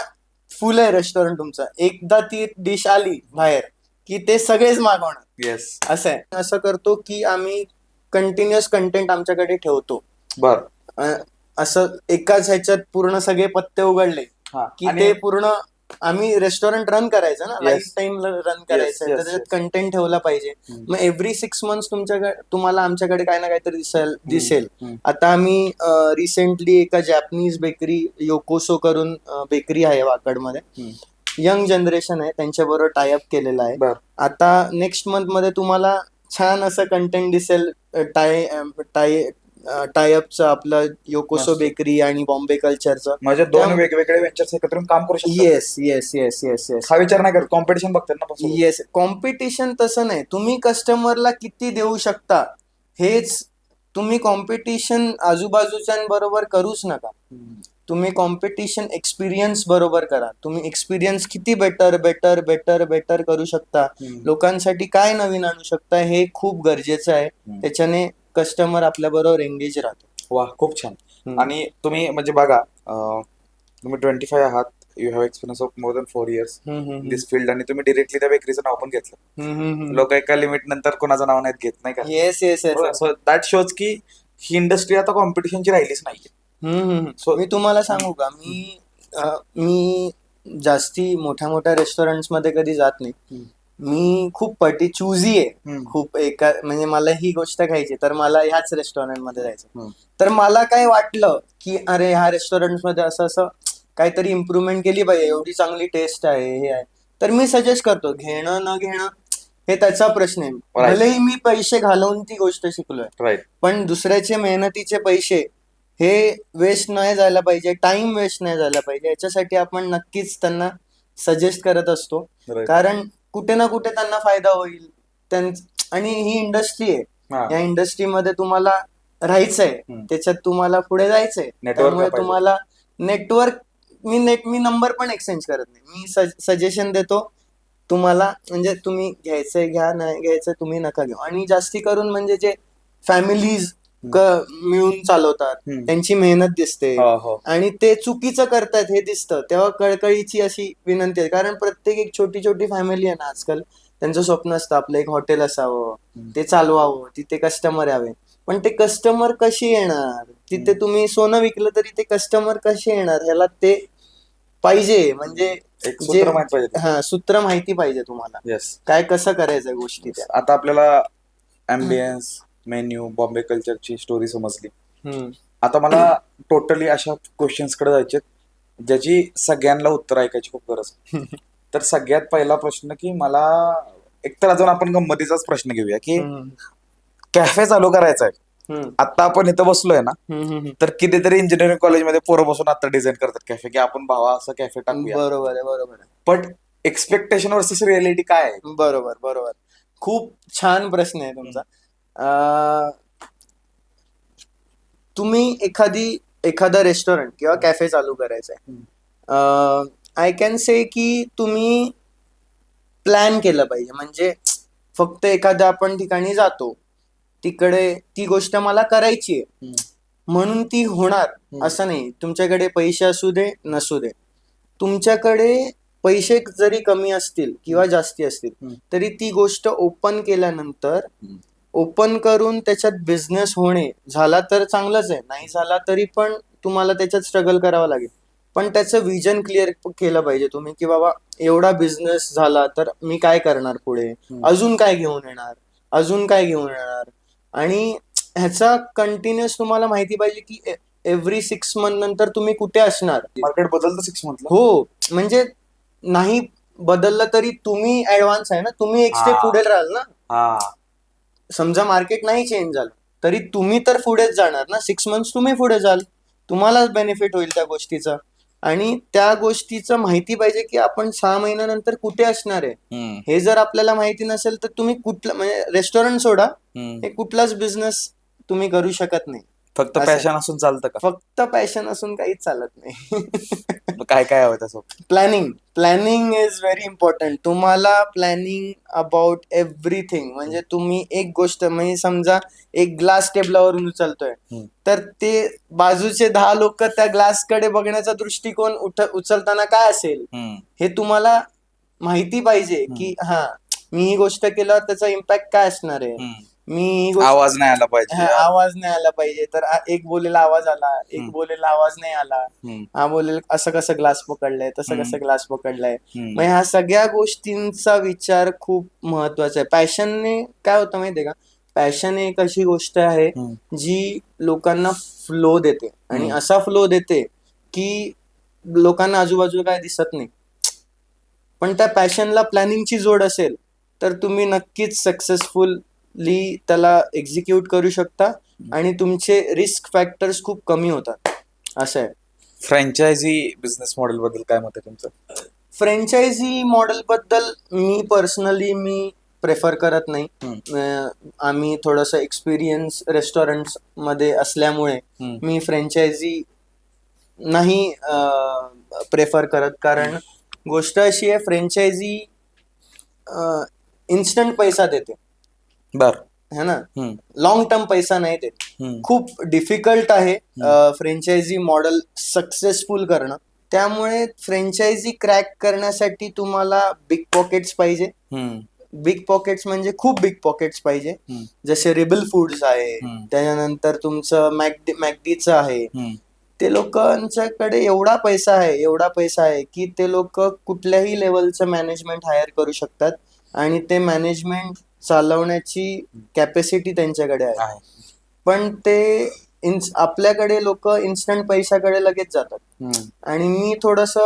फुल आहे रेस्टॉरंट तुमचं, एकदा ती डिश आली बाहेर की ते सगळेच मागवणार. असं आहे. असं करतो की आम्ही कंटिन्युअस कंटेंट आमच्याकडे ठेवतो. असं एकाच ह्याच्यात पूर्ण सगळे पत्ते उघडले की ते पूर्ण आम्ही रेस्टॉरंट रन करायचं ना, लाईफ टाईम रन करायचं तर त्याच्यात कंटेंट ठेवला पाहिजे. मग एव्हरी 6 months तुम्हाला आमच्याकडे काय ना काहीतरी दिसेल. आता आम्ही रिसेंटली एका जॅपनीज बेकरी योकोसो करून बेकरी आहे वाकडमध्ये, यंग जनरेशन आहे, त्यांच्याबरोबर टायअप केलेला आहे. आता नेक्स्ट मंथ मध्ये तुम्हाला छान असं कंटेंट दिसेल टायअपचं आपलं योकोसो बेकरी आणि बॉम्बे कल्चरचं. म्हणजे 2 वेगवेगळे वेंचर्स एकत्र काम करू शकतो. येस. हा विचार नाही करत, कॉम्पिटिशन बघतात ना. येस, कॉम्पिटिशन तसं नाही. तुम्ही कस्टमरला किती देऊ शकता हेच. तुम्ही कॉम्पिटिशन आजूबाजूच्यांबरोबर करूच नका. तुम्ही कॉम्पिटिशन एक्सपिरियन्स बरोबर करा. तुम्ही एक्सपिरियन्स किती बेटर करू शकता, लोकांसाठी काय नवीन आणू शकता हे खूप गरजेचं आहे. त्याच्याने कस्टमर आपल्या बरोबर एंगेज राहतो. वा खूप छान. आणि तुम्ही म्हणजे बघा तुम्ही 25 आहात, you have experience of more than 4 years in this field आणि तुम्ही डिरेक्टली त्या बेकरीचं नाव पण घेतलं. लोक एका लिमिट नंतर कोणाचं नाव नाही घेत, नाही का? येस. सो दॅट शोज की ही इंडस्ट्री आता कॉम्पिटिशनची राहिलीच नाहीये. सो मी तुम्हाला सांगू का, मी जास्ती मोठ्या मोठ्या रेस्टॉरंट्स मध्ये कधी जात नाही. मी खूप चुझी आहे. खूप म्हणजे मला ही गोष्ट खायची तर मला ह्याच रेस्टॉरंट मध्ये जायचं. तर मला काय वाटलं की अरे ह्या रेस्टॉरंट मध्ये असं असं काहीतरी इम्प्रुव्हमेंट केली पाहिजे, एवढी चांगली टेस्ट आहे, हे आहे, तर मी सजेस्ट करतो. घेणं न घेणं हे त्याचा प्रश्न आहे. भलेही मी पैसे घालवून ती गोष्ट शिकलोय, पण दुसऱ्याचे मेहनतीचे पैसे हे वेस्ट नाही जायला पाहिजे, टाइम वेस्ट नाही झाला पाहिजे. याच्यासाठी आपण नक्कीच त्यांना सजेस्ट करत असतो, कारण कुठे ना कुठे त्यांना फायदा होईल. आणि ही इंडस्ट्री आहे, या इंडस्ट्रीमध्ये तुम्हाला राहायचंय, त्याच्यात तुम्हाला पुढे जायचंय. त्यामुळे तुम्हाला नेटवर्क, मी नंबर पण एक्सचेंज करत नाही. मी सजेशन देतो तुम्हाला, म्हणजे तुम्ही घ्यायचंय घ्या, नाही घ्यायचं तुम्ही नका घेऊ. आणि जास्ती करून म्हणजे जे फॅमिलीज मिळून चालवतात त्यांची मेहनत दिसते आणि ते चुकीचं करतात हे दिसतं, तेव्हा कळकळीची अशी विनंती आहे. कारण प्रत्येक एक छोटी छोटी फॅमिली आहे ना आजकाल, त्यांचं स्वप्न असतं आपलं एक हॉटेल असावं, ते चालवावं, तिथे कस्टमर यावे. पण ते कस्टमर कशी येणार? तिथे तुम्ही सोनं विकलं तरी ते कस्टमर कसे येणार ह्याला ते पाहिजे, म्हणजे सूत्र माहिती पाहिजे तुम्हाला, काय कसं करायचं गोष्टी त्या. आता आपल्याला अँबियन्स, मेन्यू, बॉम्बे कल्चरची स्टोरी समजली. आता मला टोटली अशा क्वेश्चन्स कडे जायचे ज्याची सगळ्यांना उत्तर ऐकायची खूप गरज आहे. तर सगळ्यात पहिला प्रश्न की मला एकतर अजून आपण गंमतीचाच प्रश्न घेऊया की कॅफे चालू करायचा आहे. आता आपण इथं बसलोय ना, तर कितीतरी इंजिनिअरिंग कॉलेजमध्ये पोरं बसून आता डिझाईन करतात कॅफे, की आपण भावा असं कॅफे टाकूया. बरोबर आहे. पण एक्सपेक्टेशन वर्सेस रिअलिटी काय आहे? बरोबर. खूप छान प्रश्न आहे तुमचा. तुम्ही एखादा रेस्टॉरंट किंवा कॅफे चालू करायचा आहे, आय कॅन से की तुम्ही प्लॅन केलं पाहिजे. म्हणजे फक्त एखाद्या आपण ठिकाणी जातो, तिकडे ती गोष्ट मला करायची आहे म्हणून ती होणार असं नाही. तुमच्याकडे पैसे असू दे नसू दे, तुमच्याकडे पैसे जरी कमी असतील किंवा जास्ती असतील तरी ती गोष्ट ओपन केल्यानंतर, ओपन करून त्याच्यात बिझनेस होणे झाला तर चांगलंच आहे, नाही झाला तरी पण तुम्हाला त्याच्यात स्ट्रगल करावं लागेल. पण त्याचं विजन क्लिअर केलं पाहिजे तुम्ही, की बाबा एवढा बिझनेस झाला तर मी काय करणार पुढे, अजून काय घेऊन येणार. आणि ह्याचा कंटिन्युअस तुम्हाला माहिती पाहिजे की एव्हरी 6 मंथ नंतर तुम्ही कुठे असणार. मार्केट बदलतं 6 मंथ. हो, म्हणजे नाही बदललं तरी तुम्ही ऍडव्हान्स आहे ना, तुम्ही एक स्टेप पुढे राहाल ना. समजा मार्केट नाही चेंज झालं तरी तुम्ही तर पुढेच जाणार ना. 6 मंथ्स तुम्ही पुढे जाल, तुम्हालाच बेनिफिट होईल त्या गोष्टीचा. आणि त्या गोष्टीचं माहिती पाहिजे की आपण 6 महिन्यानंतर कुठे असणार आहे. हे जर आपल्याला माहिती नसेल तर तुम्ही कुठलं, म्हणजे रेस्टॉरंट सोडा, हे कुठलाच बिझनेस तुम्ही करू शकत नाही. फक्त पॅशन असून चालतं का? फक्त पॅशन असून काहीच चालत नाही. काय हवं त्याचं? Planning is very important. तुम्हाला प्लॅनिंग अबाउट एव्हरीथिंग. म्हणजे तुम्ही एक गोष्ट, म्हणजे समजा एक ग्लास टेबलावरून उचलतोय, तर ते बाजूचे 10 लोक त्या ग्लास कडे बघण्याचा दृष्टिकोन उचलताना काय असेल हे तुम्हाला माहिती पाहिजे की मी ही गोष्ट केल्यावर त्याचा इम्पॅक्ट काय असणार आहे. आवाज नाही आला पाहिजे, तर एक बोलेल आवाज आला, एक बोलेल आवाज नाही आला, हा बोलेल असं कसं ग्लास पकडलंय, तसं कसं ग्लास पकडलंय. मग ह्या सगळ्या गोष्टींचा विचार खूप महत्वाचा आहे. पॅशनने काय होतं माहितीये का, पॅशन एक अशी गोष्ट आहे जी लोकांना फ्लो देते, आणि असा फ्लो देते की लोकांना आजूबाजूला काय दिसत नाही. पण त्या पॅशनला प्लॅनिंगची जोड असेल तर तुम्ही नक्कीच सक्सेसफुली त्याला एक्झिक्यूट करू शकता आणि तुमचे रिस्क फॅक्टर्स खूप कमी होतात. असं आहे. फ्रँचायझी बिझनेस मॉडेल बद्दल काय मत आहे तुमचं? फ्रँचायझी मॉडेल बद्दल मी पर्सनली प्रेफर करत नाही. आम्ही थोडस एक्सपिरियन्स रेस्टॉरंट मध्ये असल्यामुळे मी फ्रँचायझी नाही प्रेफर करत. कारण गोष्ट अशी आहे, फ्रँचायझी इन्स्टंट पैसा देते, है ना, लॉंग टर्म पैसा नाही देत. खूप डिफिकल्ट आहे फ्रँचायझी मॉडेल सक्सेसफुल करणं. त्यामुळे फ्रँचायझी क्रॅक करण्यासाठी तुम्हाला बिग पॉकेट्स पाहिजे, बिग पॉकेट्स म्हणजे खूप बिग पॉकेट्स पाहिजे. जसे रिबल फूड्स आहे, त्याच्यानंतर तुमचं मॅकडीचं आहे. ते लोकांच्याकडे एवढा पैसा आहे की ते लोक कुठल्याही लेवलचं मॅनेजमेंट हायर करू शकतात आणि ते मॅनेजमेंट चालवण्याची कॅपॅसिटी त्यांच्याकडे आहे. पण ते आपल्याकडे लोक इन्स्टंट पैशाकडे लगेच जातात. आणि मी थोडस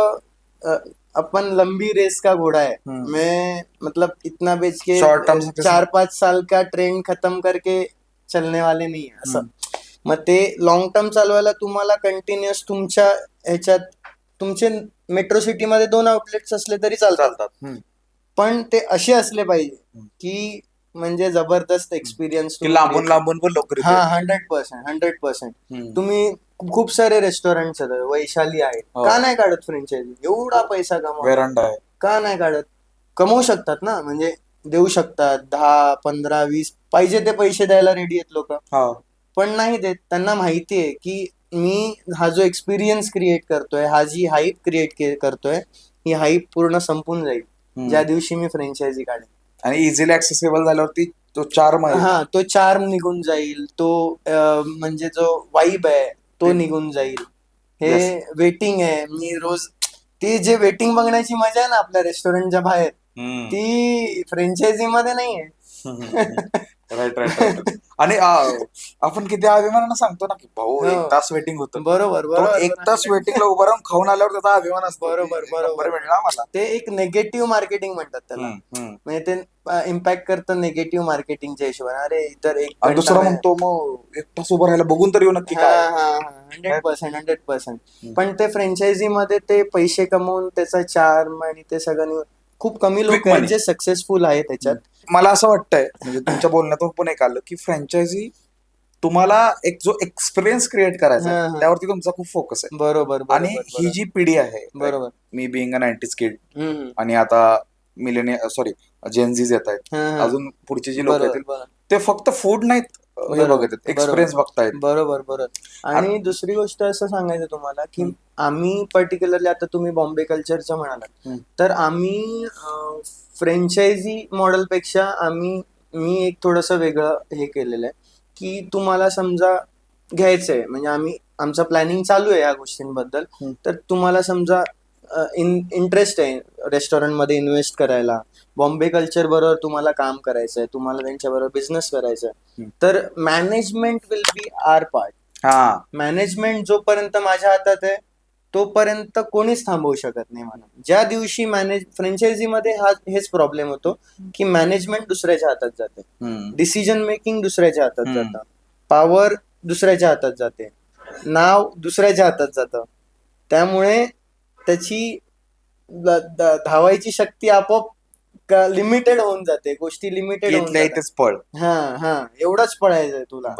अपन लंबी रेस का घोड़ा है, मैं मतलब इतना बेच के Short term 4-5 साल का ट्रेंड खत्म करके चलने वाले नाही आहे असं. मग ते लॉंग टर्म चालवायला तुम्हाला कंटिन्युअस तुमच्या ह्याच्यात तुमचे मेट्रो सिटी मध्ये 2 आउटलेट्स असले तरी चालतात. पण ते असे असले पाहिजे की म्हणजे जबरदस्त एक्सपिरियन्स लांबून लांबून पण लोक. हा 100%. तुम्ही खूप सारे रेस्टॉरंट आहेत, वैशाली आहे, का नाही काढत फ्रँचायझी? एवढा पैसा वेरांडा आहे, का नाही काढत? कमवू शकतात ना, म्हणजे देऊ शकतात 10, 15, 20 पाहिजे ते पैसे द्यायला रेडी आहेत लोक. पण नाही देत. त्यांना माहिती आहे की मी हा जो एक्सपिरियन्स क्रिएट करतोय, हा जी हाईप क्रिएट करतोय, ही हाईप पूर्ण संपून जाईल ज्या दिवशी मी फ्रँचायझी काढेन. आणि इझिली ऍक्सेसिबल झाल्यावरती तो तो चार्म निघून जाईल, तो म्हणजे जो वाईब आहे तो निघून जाईल. हे वेटिंग आहे, मी रोज ती जे वेटिंग बघण्याची मजा आहे ना आपल्या रेस्टॉरंटच्या बाहेर, ती फ्रँचायझी मध्ये नाहीये. राईट. आणि आपण किती अभिमानानं सांगतो ना की भाऊ 1 तास वेटिंग होतं. बरोबर 1 तास वेटिंगला उभं राहून खाऊन आल्यावर त्याचा अभिमान असतो. बरोबर मिळणार मला. ते एक नेगेटिव्ह मार्केटिंग म्हणतात त्याला. म्हणजे ते इम्पॅक्ट करतं नेगेटिव्ह मार्केटिंगच्या हिशोबाने. अरे इतर एक दुसरा म्हणतो मग 1 तास उभं राहायला बघून तर येऊ नक्की काय. 100%. पण ते फ्रँचायझी मध्ये ते पैसे कमवून त्याचा चार्म आणि ते सगळं खूप कमी लोक आहेत जे सक्सेसफुल आहेत त्याच्यात. मला असं वाटतंय म्हणजे तुमच्या बोलण्यातून पण एक आलं की फ्रँचायझी तुम्हाला एक जो एक्सपिरियन्स क्रिएट करायचा त्यावरती तुमचा खूप फोकस आहे. बरोबर. आणि ही जी पिढी आहे, बरोबर, मी बिईंग अ 90s किड आणि आता जेनझीज येत आहेत, अजून पुढची जी लोक येतील ते फक्त फूड नाहीत हे बघत आहेत, एक्सपिरियन्स बघतायत. बरोबर. आणि दुसरी गोष्ट असं सांगायचं तुम्हाला की आम्ही पर्टिक्युलरली, आता तुम्ही बॉम्बे कल्चरचं म्हणालात, तर आम्ही फ्रँचायझी मॉडेल पेक्षा मी एक थोडस वेगळं हे केलेलं आहे की तुम्हाला समजा घ्यायचंय, म्हणजे आमचं प्लॅनिंग चालू आहे या गोष्टींबद्दल. तर तुम्हाला समजा इंटरेस्ट आहे रेस्टॉरंट मध्ये इन्व्हेस्ट करायला, बॉम्बे कल्चर बरोबर तुम्हाला काम करायचंय, तुम्हाला त्यांच्याबरोबर बिझनेस करायचा आहे, तर management will be our part. Management जोपर्यंत माझ्या हातात आहे तोपर्यंत कोणीच थांबवू शकत नाही मला. ज्या दिवशी फ्रँचायझी मध्ये हेच प्रॉब्लेम होतो की मॅनेजमेंट दुसऱ्याच्या हातात जाते, डिसिजन मेकिंग दुसऱ्याच्या हातात जातं, पॉवर दुसऱ्याच्या हातात जाते, नाव दुसऱ्याच्या हातात जातं. त्यामुळे त्याची धावायची शक्ती आपोआप लिमिटेड होऊन जाते, गोष्टी लिमिटेड होऊन जातात. पळ एवढंच पळायचंय तुला.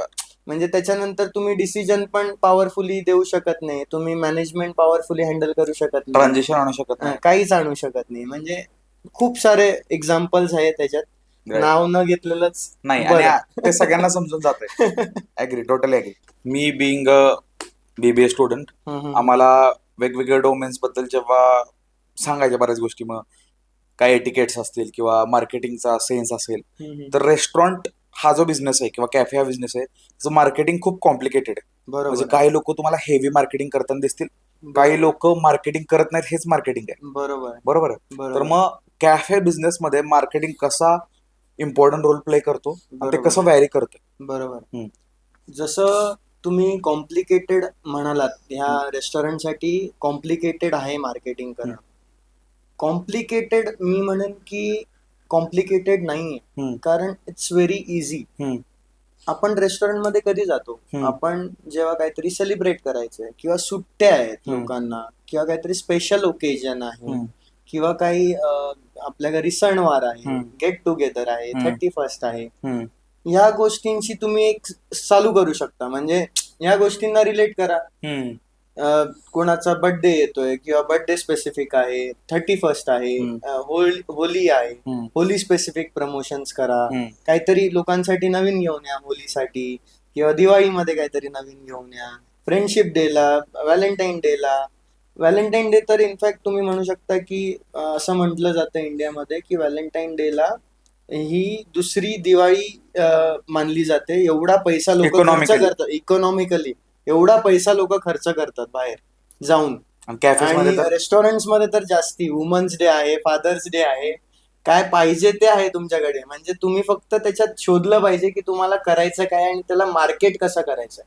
म्हणजे त्याच्यानंतर तुम्ही डिसिजन पण पॉवरफुली देऊ शकत नाही, तुम्ही मॅनेजमेंट पॉवरफुली हँडल करू शकत नाही, ट्रान्झिशन आणू शकत नाही, काहीच आणू शकत नाही. म्हणजे खूप सारे एक्झाम्पल्स आहेत त्याच्यात, नाव न घेतलेलंच नाही. आणि ते सगळ्यांना समजून जाते. Totally agree. मी बिईंग बीबीए स्टुडंट, आम्हाला वेगवेगळ्या डोमेन्स बद्दल जेव्हा सांगायच्या बऱ्याच गोष्टी, मग काय एटिकेट्स असतील किंवा मार्केटिंगचा सेन्स असेल, तर रेस्टॉरंट हा जो बिझनेस आहे किंवा कॅफे हा बिझनेस आहे, त्याचं मार्केटिंग खूप कॉम्प्लिकेटेड आहे. म्हणजे काही लोक तुम्हाला हेवी मार्केटिंग करताना दिसतील, काही लोक मार्केटिंग करत नाहीत, हेच मार्केटिंग आहे. बरोबर आहे. तर मग कॅफे बिझनेस मध्ये मार्केटिंग कसा इम्पॉर्टंट रोल प्ले करतो, ते कसं व्हॅरी करतं. बरोबर. जसं तुम्ही कॉम्प्लिकेटेड म्हणालात, ह्या रेस्टॉरंटसाठी कॉम्प्लिकेटेड आहे मार्केटिंग करणं. कॉम्प्लिकेटेड मी म्हणेन की कॉम्प्लिकेटेड नाहीये, कारण इट्स व्हेरी इझी. आपण रेस्टॉरंट मध्ये कधी जातो, आपण जेव्हा काहीतरी सेलिब्रेट करायचंय किंवा सुट्ट्या आहेत लोकांना किंवा काहीतरी स्पेशल ओकेजन आहे किंवा काही आपल्या घरी सणवार आहे, गेट टुगेदर आहे, 31st आहे, ह्या गोष्टींची तुम्ही एक चालू करू शकता. म्हणजे ह्या गोष्टींना रिलेट करा. कोणाचा बर्थडे येतोय किंवा बर्थडे स्पेसिफिक आहे, 31st आहे, होली आहे, होली स्पेसिफिक प्रमोशन्स करा, काहीतरी लोकांसाठी नवीन घेऊन या होलीसाठी, किंवा दिवाळीमध्ये काहीतरी नवीन घेऊन या, फ्रेंडशिप डेला, व्हॅलेंटाईन डेला. व्हॅलेंटाईन डे तर इनफॅक्ट तुम्ही म्हणू शकता की असं म्हटलं जातं इंडियामध्ये की व्हॅलेंटाईन डेला ही दुसरी दिवाळी मानली जाते. एवढा पैसा लोक खर्च Economically. करतात इकॉनॉमिकली, एवढा पैसा लोक खर्च करतात बाहेर जाऊन. आणि कॅफेज मध्ये आणि तर रेस्टॉरंट्स मध्ये तर जास्ती वुमन्स डे आहे, फादर्स डे आहे, काय पाहिजे ते आहे तुमच्याकडे. म्हणजे तुम्ही फक्त त्याच्यात शोधलं पाहिजे की तुम्हाला करायचं काय आणि त्याला मार्केट कसं करायचं.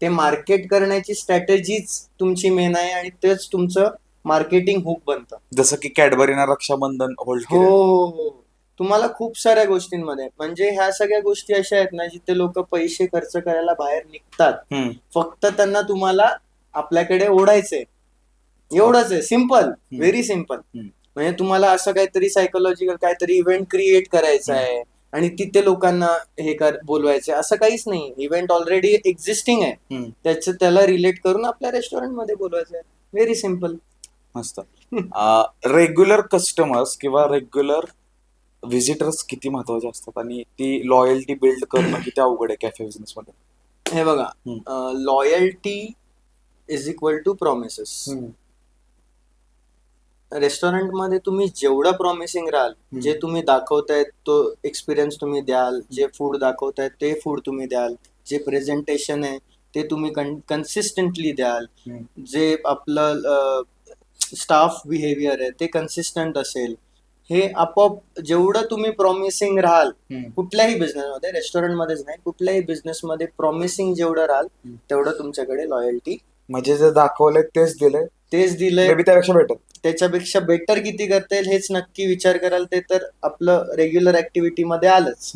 ते मार्केट करण्याची स्ट्रॅटेजीच तुमची मेन आहे आणि तेच तुमचं मार्केटिंग हुक बनतं. जसं की कॅडबरीना रक्षाबंधन होल्ड हो केलं. हो हो. तुम्हाला खूप साऱ्या गोष्टींमध्ये, म्हणजे ह्या सगळ्या गोष्टी अशा आहेत ना जिथे लोक पैसे खर्च करायला बाहेर निघतात. फक्त त्यांना तुम्हाला आपल्याकडे ओढायचंय, एवढंच आहे. Simple, very simple. म्हणजे तुम्हाला असं काहीतरी सायकोलॉजिकल काहीतरी इव्हेंट क्रिएट करायचा आहे आणि तिथे लोकांना बोलवायचं आहे, असं काहीच नाही. इव्हेंट ऑलरेडी एक्झिस्टिंग आहे, त्याला रिलेट करून आपल्या रेस्टॉरंटमध्ये बोलवायचं आहे. Very simple. मस्त. रेग्युलर कस्टमर्स किंवा रेग्युलर व्हिजिटर्स किती महत्वाचे असतात आणि ती लॉयल्टी बिल्ड करणं किती अवघड आहे कॅफे बिझनेस मध्ये? हे बघा, loyalty is equal to promises. रेस्टॉरंटमध्ये तुम्ही जेवढं प्रॉमिसिंग राहाल, जे तुम्ही दाखवतायत तो एक्सपिरियन्स तुम्ही द्याल, जे फूड दाखवतायत ते फूड तुम्ही द्याल, जे प्रेझेंटेशन आहे ते तुम्ही कन्सिस्टंटली द्याल, जे आपलं स्टाफ बिहेवियर आहे ते कन्सिस्टंट असेल, हे आपोआप जेवढं तुम्ही प्रॉमिसिंग राहाल कुठल्याही बिझनेसमध्ये, रेस्टॉरंटमध्येच नाही कुठल्याही बिझनेसमध्ये प्रॉमिसिंग जेवढं राहाल तेवढं तुमच्याकडे लॉयल्टी. म्हणजे जे दाखवलंय तेच दिलंय त्यापेक्षा बेटर. त्याच्यापेक्षा बेटर किती करता येईल हेच नक्की विचार कराल, ते तर आपलं रेग्युलर ऍक्टिव्हिटी मध्ये आलंच.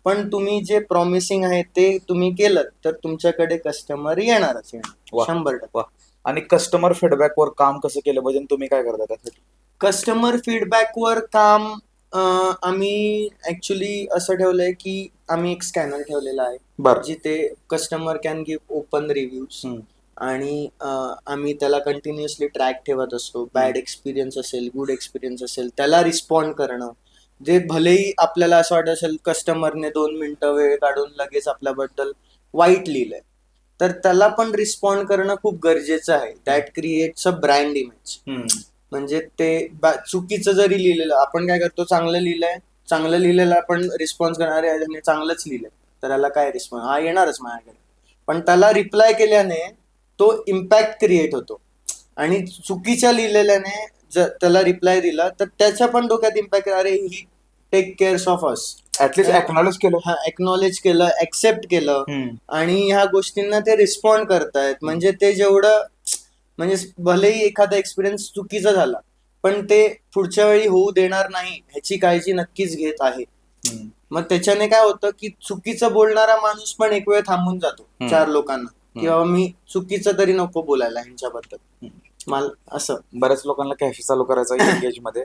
पण तुम्ही जे प्रॉमिसिंग आहे ते तुम्ही केलं तर तुमच्याकडे कस्टमर येणारच, 100%. आणि कस्टमर फीडबॅकवर काम कसं केलं पाहिजे, तुम्ही काय करता त्यासाठी? कस्टमर फीडबॅकवर काम आम्ही ऍक्च्युली असं ठेवलंय की आम्ही एक स्कॅनर ठेवलेला आहे जिथे customer can give open reviews आणि आम्ही त्याला कंटिन्युअसली ट्रॅक ठेवत असतो. बॅड एक्सपिरियन्स असेल, गुड एक्सपिरियन्स असेल, त्याला रिस्पॉन्ड करणं. जे भलेही आपल्याला असं वाटत असेल कस्टमरने 2 मिनिटं वेळ काढून लगेच आपल्याबद्दल वाईट लिहिलंय, तर त्याला पण रिस्पॉन्ड करणं खूप गरजेचं आहे. That creates a brand image. म्हणजे ते चुकीचं जरी लिहिलेलं, आपण काय करतो, चांगलं लिहिलेलं आपण रिस्पॉन्स करणार आहे, चांगलंच लिहिलंय तर याला काय रिस्पॉन्स, हा येणारच माझ्याकडे. पण त्याला रिप्लाय केल्याने तो इम्पॅक्ट क्रिएट होतो. आणि चुकीच्या लिहिलेल्याने जर त्याला रिप्लाय दिला तर त्याच्या पण डोक्यात इम्पॅक्ट, अरे he take cares of us. At least acknowledge केलं, ऍक्सेप्ट केलं आणि ह्या गोष्टींना ते रिस्पॉन्ड करतायत. म्हणजे ते जेवढं, म्हणजे भलेही एखादा एक्सपिरियन्स चुकीचा झाला पण ते पुढच्या वेळी होऊ देणार नाही ह्याची काळजी नक्कीच घेत आहे. मग त्याच्याने काय होतं की चुकीचं बोलणारा माणूस पण एक वेळ थांबून जातो 4 लोकांना, की बाबा मी चुकीचं तरी नको बोलायला ह्यांच्याबद्दल. मला असं बऱ्याच लोकांना कॅफे चालू करायचा एंगेज मध्ये,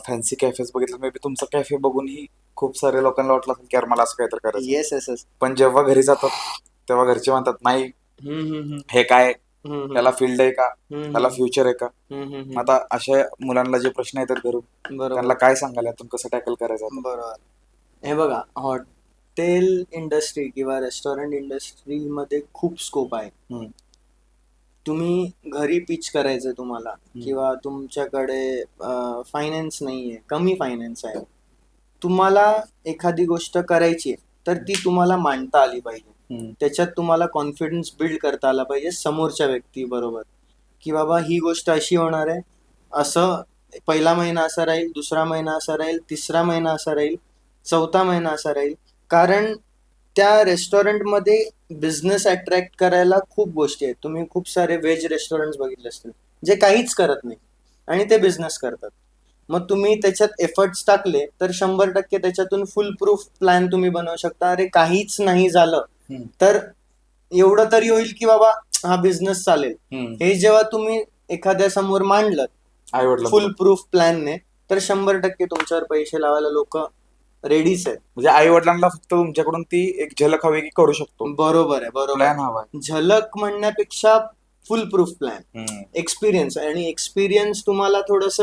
फॅन्सी कॅफेज बघितलं, मे बी तुमचा कॅफे बघूनही खूप सारे लोकांना वाटलं असेल की यार मला असं काहीतरी करायचं. येस. पण जेव्हा घरी जातात तेव्हा घरचे म्हणतात नाही हे काय, त्याला फील्ड आहे का, त्याला फ्युचर आहे का. आता अशा मुलांना जे प्रश्न येतात घरून, त्यांना काय सांगायला, यातून कसं टॅकल करायचं? बरोबर. हे बघा, हॉटेल इंडस्ट्री किंवा रेस्टॉरंट इंडस्ट्री मध्ये खूप स्कोप आहे. तुम्ही घरी पिच करायचं तुम्हाला, किंवा तुमच्याकडे फायनान्स नाहीये, कमी फायनान्स आहे, तुम्हाला एखादी गोष्ट करायची तर ती तुम्हाला मांडता आली पाहिजे. त्याच्यात तुम्हाला कॉन्फिडन्स बिल्ड करता आला पाहिजे समोरच्या व्यक्ती बरोबर, की बाबा ही गोष्ट अशी होणार आहे, असं पहिला महिना असा राहील, दुसरा महिना असा राहील, तिसरा महिना असा राहील, चौथा महिना असा राहील. कारण त्या रेस्टॉरंटमध्ये बिझनेस अट्रॅक्ट करायला खूप गोष्टी आहेत. तुम्ही खूप सारे व्हेज रेस्टॉरंट बघितले असतील जे काहीच करत नाही आणि ते बिझनेस करतात. मग तुम्ही त्याच्यात एफर्ट्स टाकले तर 100% त्याच्यातून फुल प्रूफ प्लॅन तुम्ही बनवू शकता. अरे काहीच नाही झालं तर एवढं तरी होईल की बाबा हा बिझनेस चालेल. हे जेव्हा तुम्ही एखाद्या समोर मांडलं फुल प्रूफ प्लॅनने, तर 100% तुमच्यावर पैसे लावायला लोक रेडीच आहेत. म्हणजे आई वडिलांना फक्त तुमच्याकडून ती एक झलक हवी की करू शकतो. बरोबर आहे, बरोबर. प्लॅन हवा. झलक म्हणण्यापेक्षा फुल प्रूफ प्लॅन, एक्सपिरियन्स. आणि एक्सपिरियन्स तुम्हाला थोडस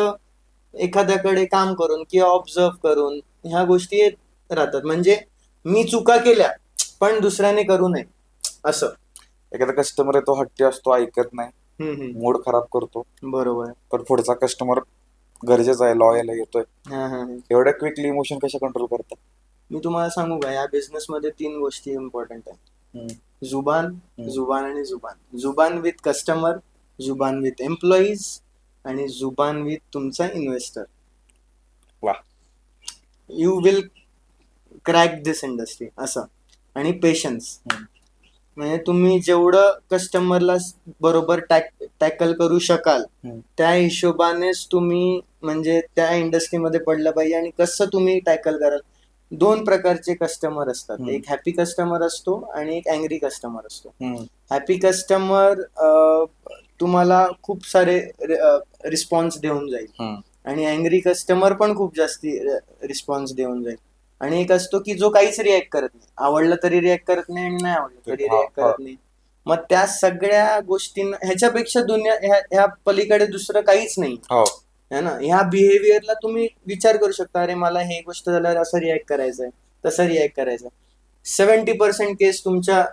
एखाद्याकडे काम करून किंवा ऑब्झर्व करून ह्या गोष्टी येत राहतात. म्हणजे मी चुका केल्या पण दुसऱ्याने करू नये असं. एखादा कस्टमर आहे तो हट्टी असतो, ऐकत नाही, मूड खराब करतो, बरोबर. पण पुढचा कस्टमर गरजेचं आहे, लॉयल आहे, येतोय, हा हा एवढ्या क्विकली इमोशन कशा कंट्रोल करतात? मी तुम्हाला सांगू का, या बिझनेस मध्ये 3 गोष्टी इम्पॉर्टंट आहेत. जुबान, जुबान आणि जुबान. जुबान विथ कस्टमर, जुबान विथ एम्प्लॉईज आणि जुबान विथ तुमचा इन्व्हेस्टर. वा. You will crack this industry असं. आणि पेशन्स, म्हणजे तुम्ही जेवढं कस्टमरला बरोबर टॅकल करू शकाल त्या हिशोबानेच तुम्ही म्हणजे त्या इंडस्ट्रीमध्ये पडलं पाहिजे. आणि कसं तुम्ही टॅकल कराल, 2 प्रकारचे कस्टमर असतात. एक हॅपी कस्टमर असतो आणि एक अँग्री कस्टमर असतो. हॅपी कस्टमर तुम्हाला खूप सारे रिस्पॉन्स देऊन जाईल आणि अँग्री कस्टमर पण खूप जास्ती रिस्पॉन्स देऊन जाईल. आणि एक असतो की जो काहीच रिॲक्ट करत नाही, आवडलं तरी रिॲक्ट करत नाही आणि नाही आवडलं तरी रिॲक्ट करत नाही. मग त्या सगळ्या गोष्टींना, ह्याच्यापेक्षा दुनिया ह्या पलीकडे दुसरं काहीच नाही है ना. ह्या बिहेवियरला तुम्ही विचार करू शकता, अरे मला हे गोष्ट झाल्यावर असं रिॲक्ट करायचंय, तसं रिॲक्ट करायचं. 70% केस तुमच्या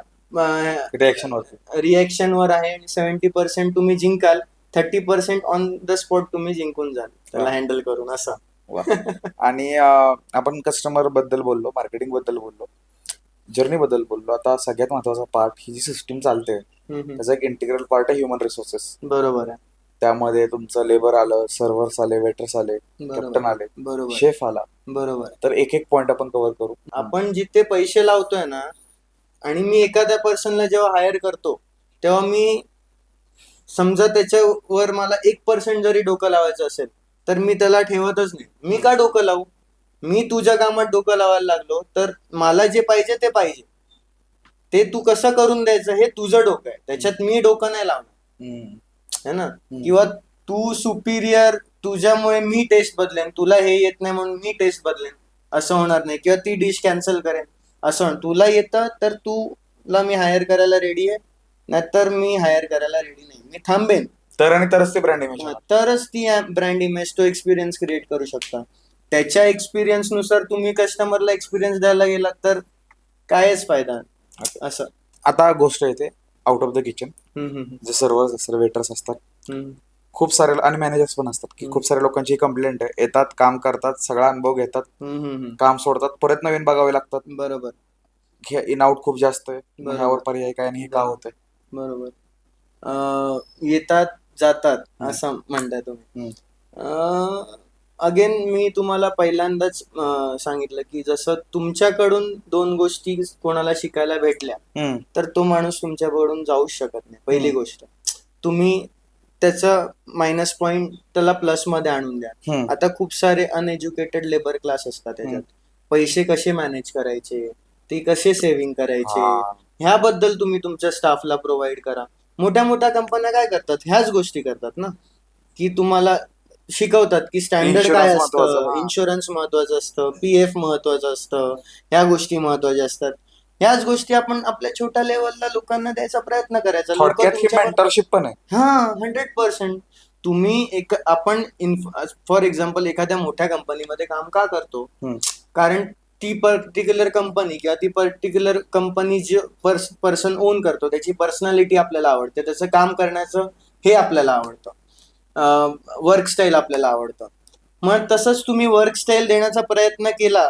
रिॲक्शनवर आहे आणि 70% तुम्ही जिंकाल, 30% ऑन द स्पॉट तुम्ही जिंकून जाल त्याला हँडल करून असं. आणि आपण कस्टमर बद्दल बोललो, मार्केटिंग बद्दल बोललो, जर्नी बद्दल बोललो. आता सगळ्यात महत्वाचा पार्ट, ही जी सिस्टीम चालते त्याचा एक इंटिग्रल पार्ट आहे ह्युमन रिसोर्सेस. बरोबर आहे. त्यामध्ये तुमचं लेबर आलं, सर्व्हर्स आले, वेटर्स आले, कॅप्टन आले, बरोबर, शेफ आला. बरोबर. तर एक एक पॉइंट आपण कव्हर करू. आपण जिथे पैसे लावतोय ना, आणि मी एखाद्या पर्सनला जेव्हा हायर करतो तेव्हा मी समजा त्याच्यावर मला 1% जरी डोकं लावायचं असेल तर मी त्याला ठेवतच नाही. मी का डोकं लावू? मी तुझ्या कामात डोकं लावायला लागलो तर मला जे पाहिजे ते पाहिजे, ते तू कसं करून द्यायचं हे तुझं डोकं आहे, त्याच्यात मी डोकं नाही लावणार है ना. किंवा तू सुपिरियर, तुझ्यामुळे मी टेस्ट बदलेन, तुला हे येत नाही म्हणून मी टेस्ट बदलेन असं होणार नाही. किंवा ती डिश कॅन्सल करेन असं. तुला येतं तर तुला मी हायर करायला रेडी आहे, नाहीतर मी हायर करायला रेडी नाही, मी थांबेन. तरच ते ब्रँड इमेज, तरच ती ब्रँड इमेज, तो एक्सपिरियन्स क्रिएट करू शकता. त्याच्या एक्सपिरियन्स नुसार तुम्ही कस्टमरला एक्सपिरियन्स द्यायला गेलात तर कायच फायदा असं. आता गोष्ट येते आउट ऑफ द किचन, जे सर्व्हर्स असतात, वेटर्स असतात, खूप सारे आणि मॅनेजर्स पण असतात की खूप साऱ्या लोकांची कंप्लेंट आहे, येतात, काम करतात, सगळा अनुभव घेतात, काम सोडतात, परत नवीन बघावे लागतात. बरोबर. इन आउट खूप जास्त आहे, ह्यावर पर्याय काय आणि हे का होतंय? बरोबर. येतात जातात असं म्हणताय तुम्ही. अगेन मी तुम्हाला पहिल्यांदाच सांगितलं की जसं तुमच्याकडून 2 गोष्टी कोणाला शिकायला भेटल्या तर तो माणूस तुमच्याकडून जाऊच शकत नाही. पहिली गोष्ट, तुम्ही त्याचा मायनस पॉइंट त्याला प्लस मध्ये आणून द्या. आता खूप सारे अनएज्युकेटेड लेबर क्लास असतात, त्याच्यात पैसे कसे मॅनेज करायचे, ते कसे सेव्हिंग करायचे, ह्याबद्दल तुम्ही तुमच्या स्टाफला प्रोव्हाइड करा. मोठ्या मोठ्या कंपन्या काय करतात, ह्याच गोष्टी करतात ना, की तुम्हाला शिकवतात की स्टँडर्ड काय असतं, इन्शुरन्स महत्वाचं असतं, PF महत्वाचं असतं, ह्या गोष्टी महत्वाच्या असतात. ह्याच गोष्टी आपण आपल्या छोट्या लेवलला लोकांना द्यायचा प्रयत्न करायचा. मेंटरशिप पण आहे. 100%. तुम्ही आपण फॉर एक्झाम्पल एखाद्या मोठ्या कंपनीमध्ये काम का करतो, कारण ती पर्टिक्युलर कंपनी किंवा ती पर्टिक्युलर कंपनी जे पर्सन ओन करतो त्याची पर्सनॅलिटी आपल्याला आवडते, त्याचं काम करण्याचं हे आपल्याला आवडतं, वर्क स्टाईल आपल्याला आवडतं. मग तसंच तुम्ही वर्क स्टाईल देण्याचा प्रयत्न केला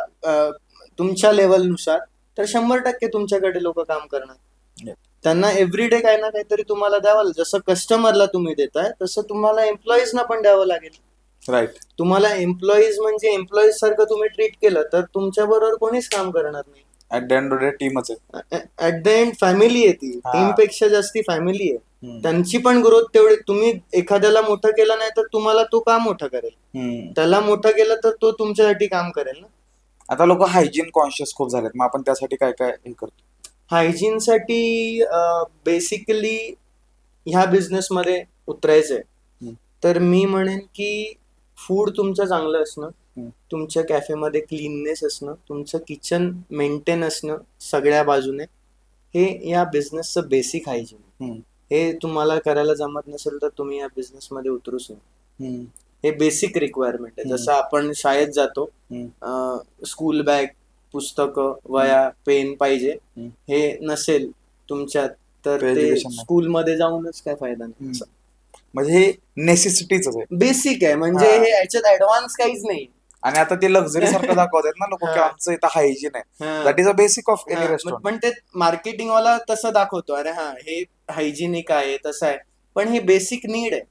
तुमच्या लेवलनुसार तर 100% तुमच्याकडे लोक काम करणार. त्यांना एव्हरीडे काही ना काहीतरी तुम्हाला द्यावं. जसं कस्टमरला तुम्ही देताय तसं तुम्हाला एम्प्लॉईजना पण द्यावं लागेल. राईट. तुम्हाला एम्प्लॉईज म्हणजे एम्प्लॉईज सारखं तुम्ही ट्रीट केलं तर तुमच्या बरोबर कोणीच काम करणार नाही. ऍट द एंड टीमच आहे. ऍट द एंड फॅमिली आहे ती. टीम पेक्षा जास्ती फॅमिली आहे. त्यांची पण ग्रोथ तेवढी. तुम्ही एखाद्याला मोठं केलं नाही तर तुम्हाला तो का मोठं करेल, त्याला मोठं केलं तर तो तुमच्यासाठी काम करेल ना. आता लोक हायजीन कॉन्शियस खूप झालेत, मग आपण त्यासाठी काय काय हे करतो? हायजीनसाठी बेसिकली ह्या बिझनेसमध्ये उतरायचंय तर मी म्हणेन की फूड तुमचं चांगलं असणं, तुमच्या कॅफेमध्ये क्लीननेस असणं, तुमचं किचन मेंटेन असणं सगळ्या बाजूने, हे या बिझनेसचं बेसिक हायजीन. हे तुम्हाला करायला जमत नसेल तर तुम्ही या बिझनेसमध्ये उतरूच नाही. हे बेसिक रिक्वायरमेंट आहे. जसं आपण शाळेत जातो, स्कूल बॅग, पुस्तकं, वया, पेन पाहिजे, हे नसेल तुमच्यात तर ते स्कूलमध्ये जाऊनच काय फायदा नाही. म्हणजे हे नेसेसिटीच आहे. बेसिक आहे, म्हणजे हा. हे याच्यात ऍडव्हान्स काहीच नाही. आणि आता ते लक्झरी सारखं दाखवतात ना लोक, की हा. आमचं इथं हायजीन आहे. हा. That is a basic of any हा, रेस्टॉरंट. पण ते मार्केटिंग वाला तसं दाखवतो, अरे हा हे हायजिनिक आहे तसं आहे, पण हे बेसिक नीड आहे.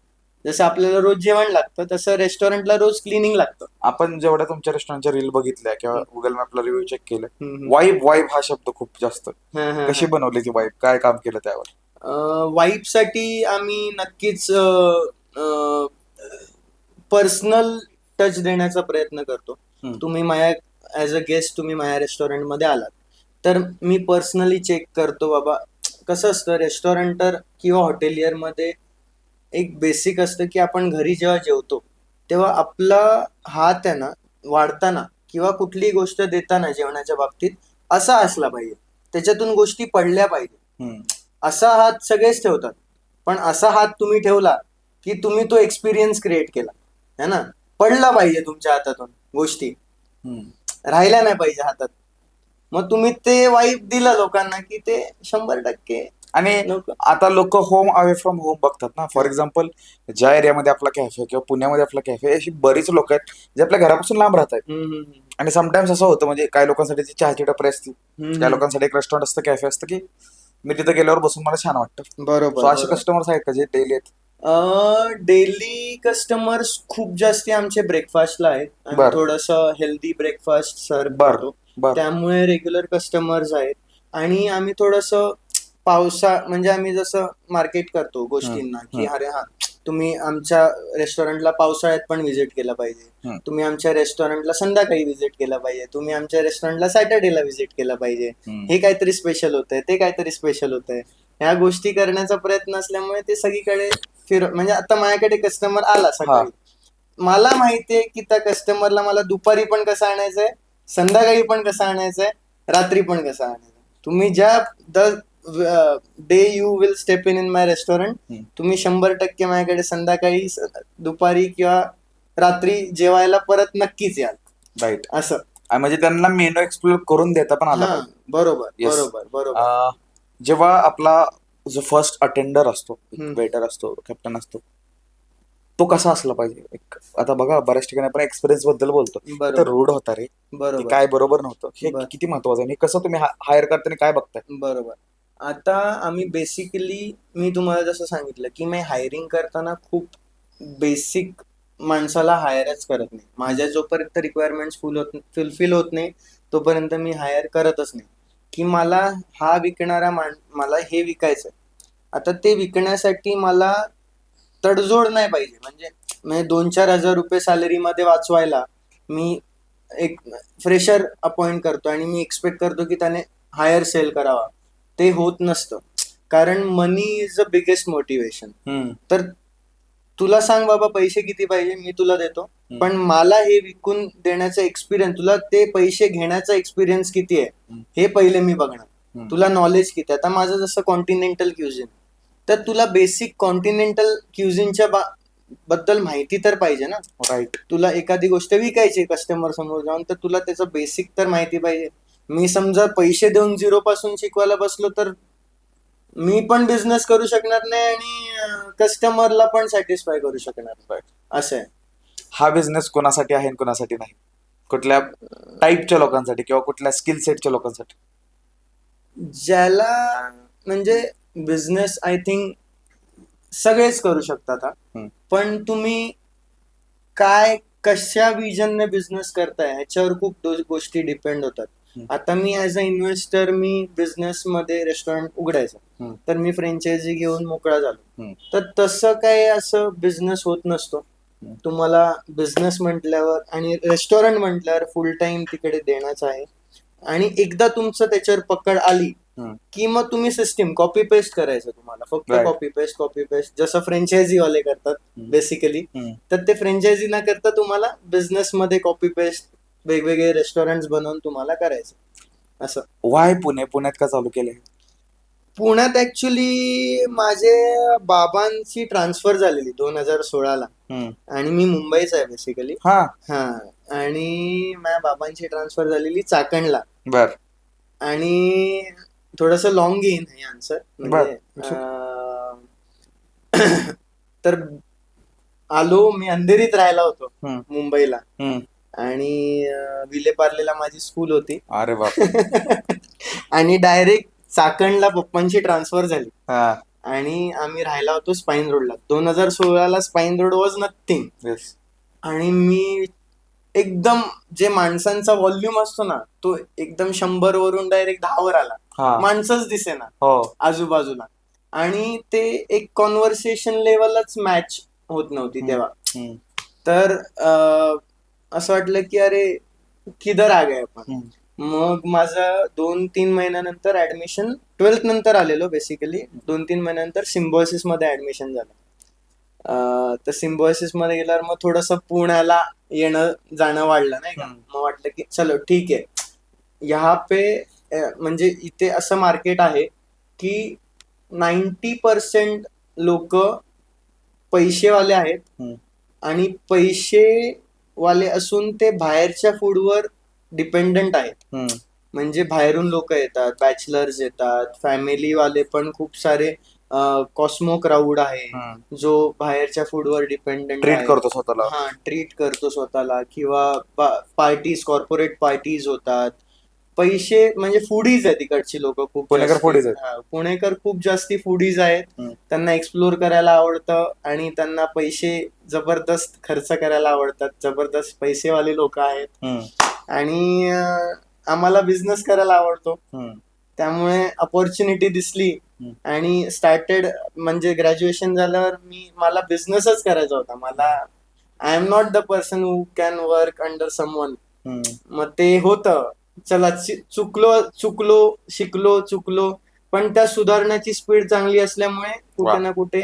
जसं आपल्याला रोज जेवण लागतं तसं रेस्टॉरंटला रोज क्लिनिंग लागतं. आपण जेवढ्या तुमच्या रेस्टॉरंटच्या रील बघितल्या किंवा गुगल मॅपला रिव्ह्यू चेक केलं, हम्म. वाईब वाईब हा शब्द खूप जास्त. हा, हा, कशी हा. बनवली ती वाईब, काय काम केलं त्यावर? वाईबसाठी आम्ही नक्कीच पर्सनल टच देण्याचा प्रयत्न करतो. हम्म. तुम्ही माझ्या ऍज अ गेस्ट तुम्ही माझ्या रेस्टॉरंटमध्ये आलात तर मी पर्सनली चेक करतो बाबा. कसं असतं रेस्टॉरंटर किंवा हॉटेलियरमध्ये एक बेसिक असतं की आपण घरी जेव्हा जेवतो तेव्हा आपला हात आहे ना वाढताना किंवा कुठलीही गोष्ट देताना जेवणाच्या बाबतीत असा असला पाहिजे, त्याच्यातून गोष्टी पडल्या पाहिजे. हम्म. असा हात सगळेच ठेवतात, पण असा हात तुम्ही ठेवला की तुम्ही तो एक्सपिरियन्स क्रिएट केला है ना. पडला पाहिजे तुमच्या हातातून गोष्टी, हम्म. राहिल्या नाही पाहिजे हातात. मग तुम्ही ते वाईब दिलं लोकांना की ते 100% आणि लोक. आता लोक होम अवे फ्रॉम होम बघतात ना. फॉर एक्झाम्पल, ज्या एरियामध्ये आपला कॅफे किंवा पुण्यामध्ये आपला कॅफे, अशी बरीच लोक आहेत जे आपल्या घरापासून लांब राहत आहेत. आणि समटाइम्स असं होतं, म्हणजे काही लोकांसाठी ती चहाची टपरी असते, काही लोकांसाठी एक रेस्टॉरंट असतं, कॅफे असतं, की मी तिथं गेल्यावर बसून मला छान वाटतं. बरोबर, सो असे बरोबर. कस्टमर्स आहेत का जे डेली आहेत? डेली कस्टमर्स खूप जास्ती आमचे ब्रेकफास्टला आहेत. आम्ही बर. थोडस हेल्दी ब्रेकफास्ट सर्व बर. करतो, बर. त्यामुळे रेग्युलर कस्टमर्स आहेत. आणि आम्ही थोडस म्हणजे आम्ही जसं मार्केट करतो गोष्टींना की अरे हा तुम्ही आमच्या रेस्टॉरंटला पावसाळ्यात पण व्हिजिट केला पाहिजे, तुम्ही आमच्या रेस्टॉरंटला संध्याकाळी व्हिजिट केला पाहिजे, तुम्ही आमच्या रेस्टॉरंटला सॅटर्डेला व्हिजिट केला पाहिजे. हे काहीतरी स्पेशल होतंय, ते काहीतरी स्पेशल होतंय, ह्या गोष्टी करण्याचा प्रयत्न असल्यामुळे ते सगळीकडे म्हणजे आता माझ्याकडे कस्टमर आला सकाळी, मला माहितीये की त्या कस्टमरला मला दुपारी पण कसं आणायचंय, संध्याकाळी पण कसं आणायचंय, रात्री पण कसं आणायचंय. तुम्ही ज्या day you will step in my restaurant, तुम्ही 100% माझ्याकडे संध्याकाळी, दुपारी किंवा रात्री जेवायला परत नक्कीच याल. राईट. असं म्हणजे त्यांना मेनू एक्सप्लोर करून देता पण आला पाहिजे. बरोबर, Yes. बरोबर, बरोबर. जेव्हा आपला जो फर्स्ट अटेंडर असतो, वेटर असतो, कॅप्टन असतो, तो कसा असला पाहिजे? एक आता बघा, बऱ्याच ठिकाणी आपण एक्सपिरियन्स बद्दल बोलतो, तर रूढ होता रे, बरोबर, काय बरोबर नव्हतं, हे किती महत्वाचं आहे? कसं तुम्ही हायर करताना काय बघताय? बरोबर. आता आम्ही बेसिकली, मी तुम्हाला जसं सांगितलं की मी हायरिंग करताना खूप बेसिक माणसाला हायरच करत नाही. माझ्या जोपर्यंत रिक्वायरमेंट फुलफिल होत नाही तोपर्यंत मी हायर करतच नाही. की मला हा विकणारा मला हे विकायचंय, आता ते विकण्यासाठी मला तडजोड नाही पाहिजे. म्हणजे 2-4 हजार रुपये सॅलरीमध्ये वाचवायला मी एक फ्रेशर अपॉइंट करतो आणि मी एक्सपेक्ट करतो की त्याने हायर सेल करावा. ते होत नसतं, कारण मनी इज द बिगेस्ट मोटिवेशन. तर तुला सांग बाबा पैसे किती पाहिजे, मी तुला देतो, पण मला हे विकून देण्याचा एक्सपिरियन्स, तुला ते पैसे घेण्याचा एक्सपिरियन्स किती आहे हे पहिले मी बघणार. तुला नॉलेज किती. आता माझं जसं कॉन्टिनेंटल क्युझिन, तर तुला बेसिक कॉन्टिनेंटल क्युझिनच्या बद्दल माहिती तर पाहिजे ना. राईट. तुला एखादी गोष्ट विकायची कस्टमर समोर जाऊन, तर तुला त्याचं बेसिक तर माहिती पाहिजे. मी समजा पैसे देऊन 0 पासून शिकवायला बसलो तर मी पण बिझनेस करू शकणार नाही आणि कस्टमरला पण सॅटिस्फाय करू शकणार नाही. असं आहे. हा बिझनेस कोणासाठी आहे आणि कोणासाठी नाही? कुठल्या टाईपच्या लोकांसाठी किंवा कुठल्या स्किल सेटच्या लोकांसाठी? ज्याला म्हणजे बिझनेस आय थिंक सगळेच करू शकतात हा. पण तुम्ही काय कशा विजनने बिझनेस करताय ह्याच्यावर खूप गोष्टी डिपेंड होतात. आता मी ऍज अ इन्व्हेस्टर मी बिझनेस मध्ये रेस्टॉरंट उघडायचं, तर मी फ्रँचायझी घेऊन मोकळा झालो. तर तसं काय असं बिझनेस होत नसतो. तुम्हाला बिझनेस म्हटल्यावर आणि रेस्टॉरंट म्हटल्यावर फुल टाइम तिकडे देण्याचं आहे. आणि एकदा तुमचं त्याच्यावर पकड आली की मग तुम्ही सिस्टीम कॉपी पेस्ट करायचं. तुम्हाला फक्त कॉपी पेस्ट जसं फ्रँचायझी वाले करतात बेसिकली, तर ते फ्रँचायझी न करता तुम्हाला बिझनेस मध्ये कॉपी पेस्ट वेगवेगळे रेस्टॉरंट बनवून तुम्हाला करायचं. असं. वाय पुण्यात का चालू केलंय? पुण्यात ऍक्च्युली माझे बाबांची ट्रान्सफर झालेली 2016ला आणि मी मुंबईचा आहे बेसिकली. आणि माझ्या बाबांची ट्रान्सफर झालेली चाकणला. बर. आणि थोडस लॉंग घेईन हे आन्सर. म्हणजे तर आलो, मी अंधेरीत राहायला होतो हम्म. मुंबईला, हम्म. आणि विलेपार्लेला माझी स्कूल होती. अरे बाप. आणि डायरेक्ट चाकणला पप्पांची ट्रान्सफर झाली, हा. आणि आम्ही राहायला होतो स्पाईन रोडला. 2016ला Spine Road was nothing. Yes. आणि मी एकदम, जे माणसांचा व्हॉल्यूम असतो ना, तो एकदम 100 वरून डायरेक्ट 10 वर आला. हा. माणसंच दिसेना हो. आजूबाजूला, आणि ते एक कॉन्व्हर्सेशन लेवलच मॅच होत नव्हती तेव्हा. हम्म. तर असं वाटलं की अरे किधर आ गए आपण. हम्म. मग माझं 2-3 महिन्यानंतर ऍडमिशन, 12th नंतर आलेलो बेसिकली, 2-3 महिन्यानंतर सिम्बॉयसिस मध्ये ऍडमिशन झालं. तर सिम्बॉयसिस मध्ये गेल्यावर मग थोडस पुण्याला येणं जाणं वाढलं, नाही का. मग वाटलं की चलो ठीक आहे, यहाँ पे म्हणजे इथे असं मार्केट आहे की 90% लोक पैसेवाले आहेत, आणि पैसेवाले असून ते बाहेरच्या फूडवर डिपेंडंट आहेत. म्हणजे बाहेरून लोक येतात, बॅचलर्स येतात, फॅमिली वाले पण खूप सारे, कॉस्मो क्राऊड आहे जो बाहेरच्या फूडवर डिपेंडंट ट्रीट करतो स्वतःला. हा, ट्रीट करतो स्वतःला, किंवा पार्टीज, कॉर्पोरेट पार्टीज होतात. पैसे म्हणजे फूडीज आहेत तिकडची लोक खूप. पुणेकर foodies आहेत. पुणेकर खूप जास्ती फूडीज आहेत. त्यांना एक्सप्लोर करायला आवडतं, आणि त्यांना पैसे जबरदस्त खर्च करायला आवडतात. जबरदस्त पैसेवाले लोक आहेत. आणि आम्हाला बिझनेस करायला आवडतो. त्यामुळे अपॉर्च्युनिटी दिसली, आणि स्टार्टेड, म्हणजे ग्रॅज्युएशन झाल्यावर मला बिझनेसच करायचा होता. मला, I am not the person who can work under someone. मग ते होतं, चला चुकलो, शिकलो, पण त्या सुधारण्याची स्पीड चांगली असल्यामुळे कुठे ना कुठे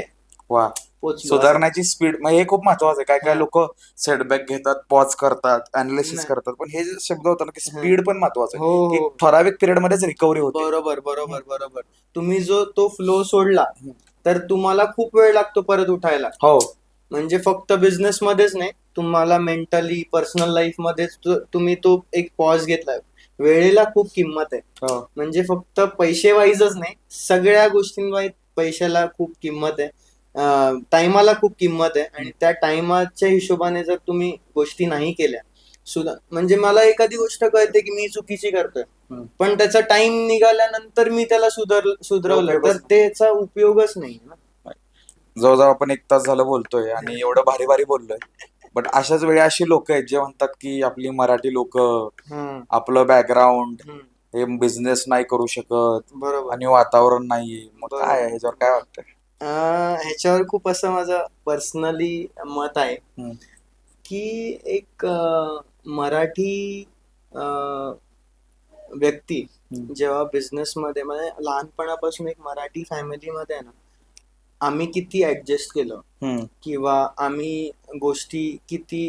पोहोचलो. सुधारण्याची स्पीड, म्हणजे हे खूप महत्वाचं आहे. काय लोक सेटबॅक घेतात, पॉज करतात, अनालिसिस करतात, पण हे जे शब्द होता ना की स्पीड पण महत्वाचं आहे, की ठराविक पिरियड मध्येच रिकव्हरी होते. बरोबर. तुम्ही जो तो फ्लो सोडला तर तुम्हाला खूप वेळ लागतो परत उठायला. हो. म्हणजे फक्त बिझनेस मध्येच नाही, तुम्हाला मेंटली, पर्सनल लाईफ मध्येच तुम्ही तो एक पॉज घेतलाय. वेळेला खूप किंमत आहे. म्हणजे फक्त पैसे वाईजच नाही, सगळ्या गोष्टींवाईज पैशाला खूप किंमत आहे. टाइमाला खूप किंमत आहे, आणि त्या टाइमाच्या हिशोबाने जर तुम्ही गोष्टी नाही केल्या सुद्धा, म्हणजे मला एखादी गोष्ट कळते की मी चुकीची करतोय, पण त्याचा टाइम निघाल्यानंतर मी त्याला सुधरवलं तर त्याचा उपयोगच नाही ना. जवळजवळ आपण 1 तास झालं बोलतोय, आणि एवढं भारी भारी बोललोय, बट अशाच वेळी अशी लोक आहेत जे म्हणतात की आपली मराठी लोक, आपलं बॅकग्राऊंड, हे बिझनेस नाही करू शकत, बरोबर. आणि वातावरण नाहीये. मग काय आहे ह्याच्यावर काय वाटतंय? ह्याच्यावर खूप असं माझं पर्सनली मत आहे की एक मराठी व्यक्ती जेव्हा बिझनेस मध्ये, म्हणजे लहानपणापासून एक मराठी फॅमिलीमध्ये आहे ना, आम्ही किती ऍडजस्ट केलं, किंवा आम्ही गोष्टी किती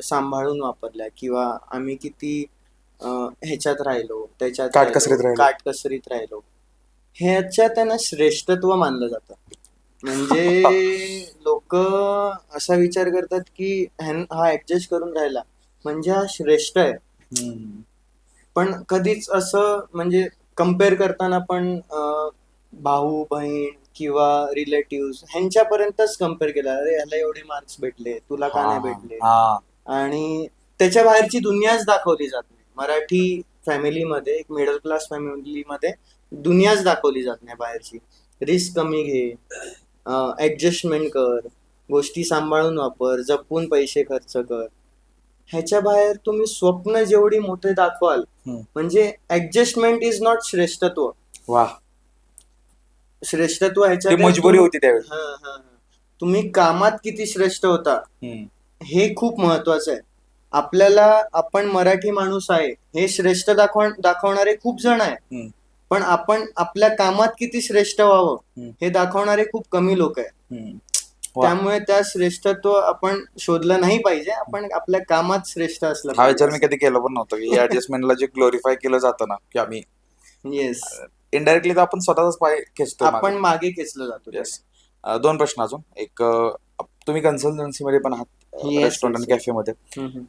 सांभाळून वापरल्या, किंवा आम्ही किती ह्याच्यात राहिलो, त्याच्यात काटकसरीत राहिलो, ह्याच्यात त्यांना श्रेष्ठत्व मानलं जातं. म्हणजे लोक असा विचार करतात की हा ऍडजस्ट करून राहिला म्हणजे हा श्रेष्ठ आहे. पण कधीच असं, म्हणजे कम्पेअर करताना पण भाऊ बहीण किंवा रिलेटिव्ह ह्यांच्यापर्यंतच कम्पेअर केला, अरे ह्याला एवढे मार्क्स भेटले, तुला का नाही भेटले, आणि त्याच्या बाहेरची दुनियाच दाखवली जात नाही. मराठी फॅमिलीमध्ये, एक मिडल क्लास फॅमिलीमध्ये दुनियाच दाखवली जात नाही बाहेरची. रिस्क कमी घे, ऍडजस्टमेंट कर, गोष्टी सांभाळून वापर, जपून पैसे खर्च कर. ह्याच्या बाहेर तुम्ही स्वप्न जेवढी मोठे दाखवाल, म्हणजे ऍडजस्टमेंट इज नॉट श्रेष्ठत्व. श्रेष्ठत्व ह्याच्या मजबुरी होती त्यावेळी. तुम्ही कामात किती श्रेष्ठ होता हे खूप महत्वाचं आहे. आपल्याला, आपण मराठी माणूस आहे हे श्रेष्ठ दाखवणारे खूप जण आहे, पण आपण आपल्या कामात किती श्रेष्ठ व्हावं हे दाखवणारे खूप कमी लोक आहेत. त्यामुळे त्या श्रेष्ठत्व आपण शोधलं नाही पाहिजे, आपण आपल्या कामात श्रेष्ठ असलं पाहिजे. हा विचार मी कधी केला पण नव्हता की ऍडजस्टमेंटला जे ग्लोरिफाय केलं जातं ना, की आम्ही इनडायरेक्टली तर आपण स्वतःच पाय खेचतो, आपण मागे खेचलं जातो. येस. 2 प्रश्न अजून. एक, तुम्ही कन्सल्टन्सी मध्ये पण आहात, रेस्टॉरंट आणि कॅफे मध्ये,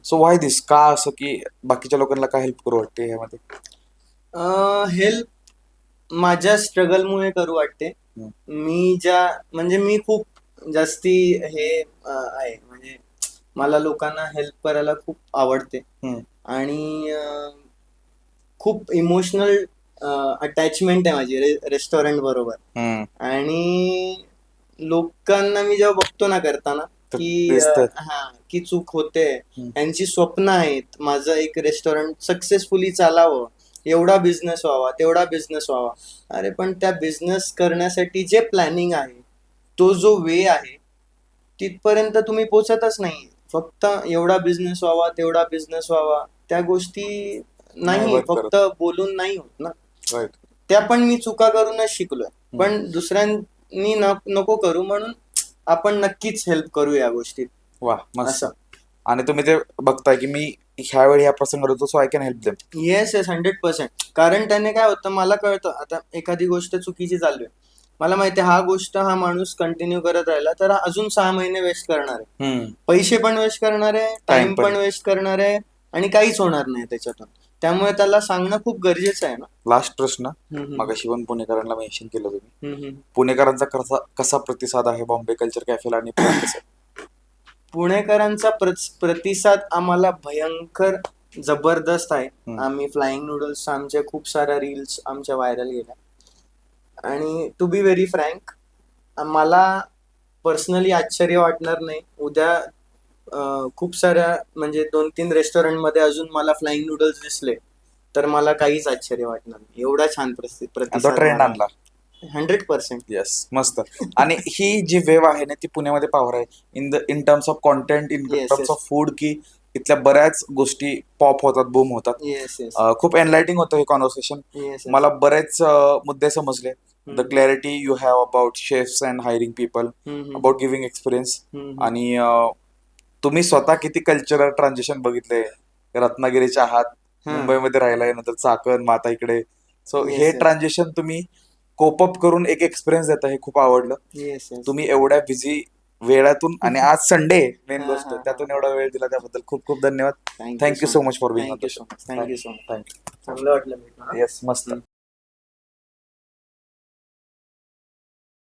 सो वाय दिस, का असं की बाकीच्या लोकांना काय हेल्प करू वाटते ह्यामध्ये? हेल्प माझ्या स्ट्रगलमुळे करू वाटते. मी खूप जास्ती हे आहे म्हणजे मला लोकांना हेल्प करायला खूप आवडते हम्म. आणि खूप इमोशनल अटॅचमेंट आहे माझी रेस्टॉरंट बरोबर. हम्म. आणि लोकांना मी जेव्हा बघतो ना करताना तर की दिसतंय. की चूक होते, हम्म. यांची स्वप्न आहेत माझं एक रेस्टॉरंट सक्सेसफुली चालावं, एवढा बिझनेस व्हावा तेवढा बिझनेस व्हावा. अरे पण त्या बिझनेस करण्यासाठी जे प्लॅनिंग आहे, तो जो वे आहे, तिथपर्यंत तुम्ही पोचतच नाही. फक्त एवढा बिझनेस व्हावा तेवढा बिझनेस व्हावा, त्या गोष्टी नाही, work फक्त बोलून नाही होत ना. राईट. त्या पण मी चुका करूनच शिकलोय. हम्म. पण दुसऱ्यांनी नको करू म्हणून आपण नक्कीच हेल्प करू या गोष्टीत. वा, मस्त. असं. आणि तुम्ही ते बघताय की मी ह्यावेळी ह्या प्रसंगात होतो, so I can help them. Yes 100%. कारण त्याने काय होतं, मला कळतं आता एखादी गोष्ट चुकीची चालू आहे, मला माहिती आहे हा माणूस कंटिन्यू करत राहिला तर हा अजून 6 महिने वेस्ट करणार आहे, पैसे पण वेस्ट करणार आहे, टाइम पण वेस्ट करणार आहे आणि काहीच होणार नाही त्याच्यातून. त्यामुळे त्याला सांगणं खूप गरजेचं आहे ना. लास्ट प्रश्न, हम्म, मगाशी पण पुणेकरांना मेन्शन केलं तुम्ही, हम्म, हम्म. पुणेकरांचा कसा प्रतिसाद आहे बॉम्बे कल्चर कॅफेला आणि पुणेकरांचा प्रतिसाद आम्हाला भयंकर जबरदस्त आहे. आम्ही फ्लाइंग नूडल्स, आमच्या खूप साऱ्या रील्स आमच्या व्हायरल गेल्या. आणि टू बी व्हेरी फ्रँक, मला पर्सनली आश्चर्य वाटणार नाही उद्या खूप साऱ्या म्हणजे 2-3 रेस्टॉरंटमध्ये अजून मला फ्लाइंग नूडल्स दिसले तर मला काहीच आश्चर्य वाटणार नाही. एवढा छान तो प्रतिसाद ट्रेंड आणला. 100%. येस, मस्त. आणि ही जी वेव आहे ना ती पुण्यामध्ये पॉवर आहे in terms of content, in Yes, terms yes. Of food, की इथल्या बऱ्याच गोष्टी पॉप होतात, बूम होतात. येस येस खूप एनलाइटिंग होतं हे कॉन्व्हर्सेशन. येस. मला बरेच मुद्दे समजले. The clarity you have about chefs and hiring people, about giving experience. आणि तुम्ही स्वतः किती कल्चरल ट्रान्झिशन बघितले. रत्नागिरीचे आहात, मुंबईमध्ये राहिलाय, नंतर चाकण, माता इकडे. सो Yes, हे yes. ट्रान्झिशन तुम्ही कोप करून एक एक्सपिरियन्स देता, हे खूप आवडलं. Yes yes. तुम्ही एवढ्या बिझी वेळातून आणि आज संडे मेन हा, गोष्ट, हा, हा. त्यातून एवढा वेळ दिला त्याबद्दल खूप खूप धन्यवाद. Thank you so much for being on the show. Thank you so much. Thank you. चांगलं वाटलं भेटून. येस, मस्त.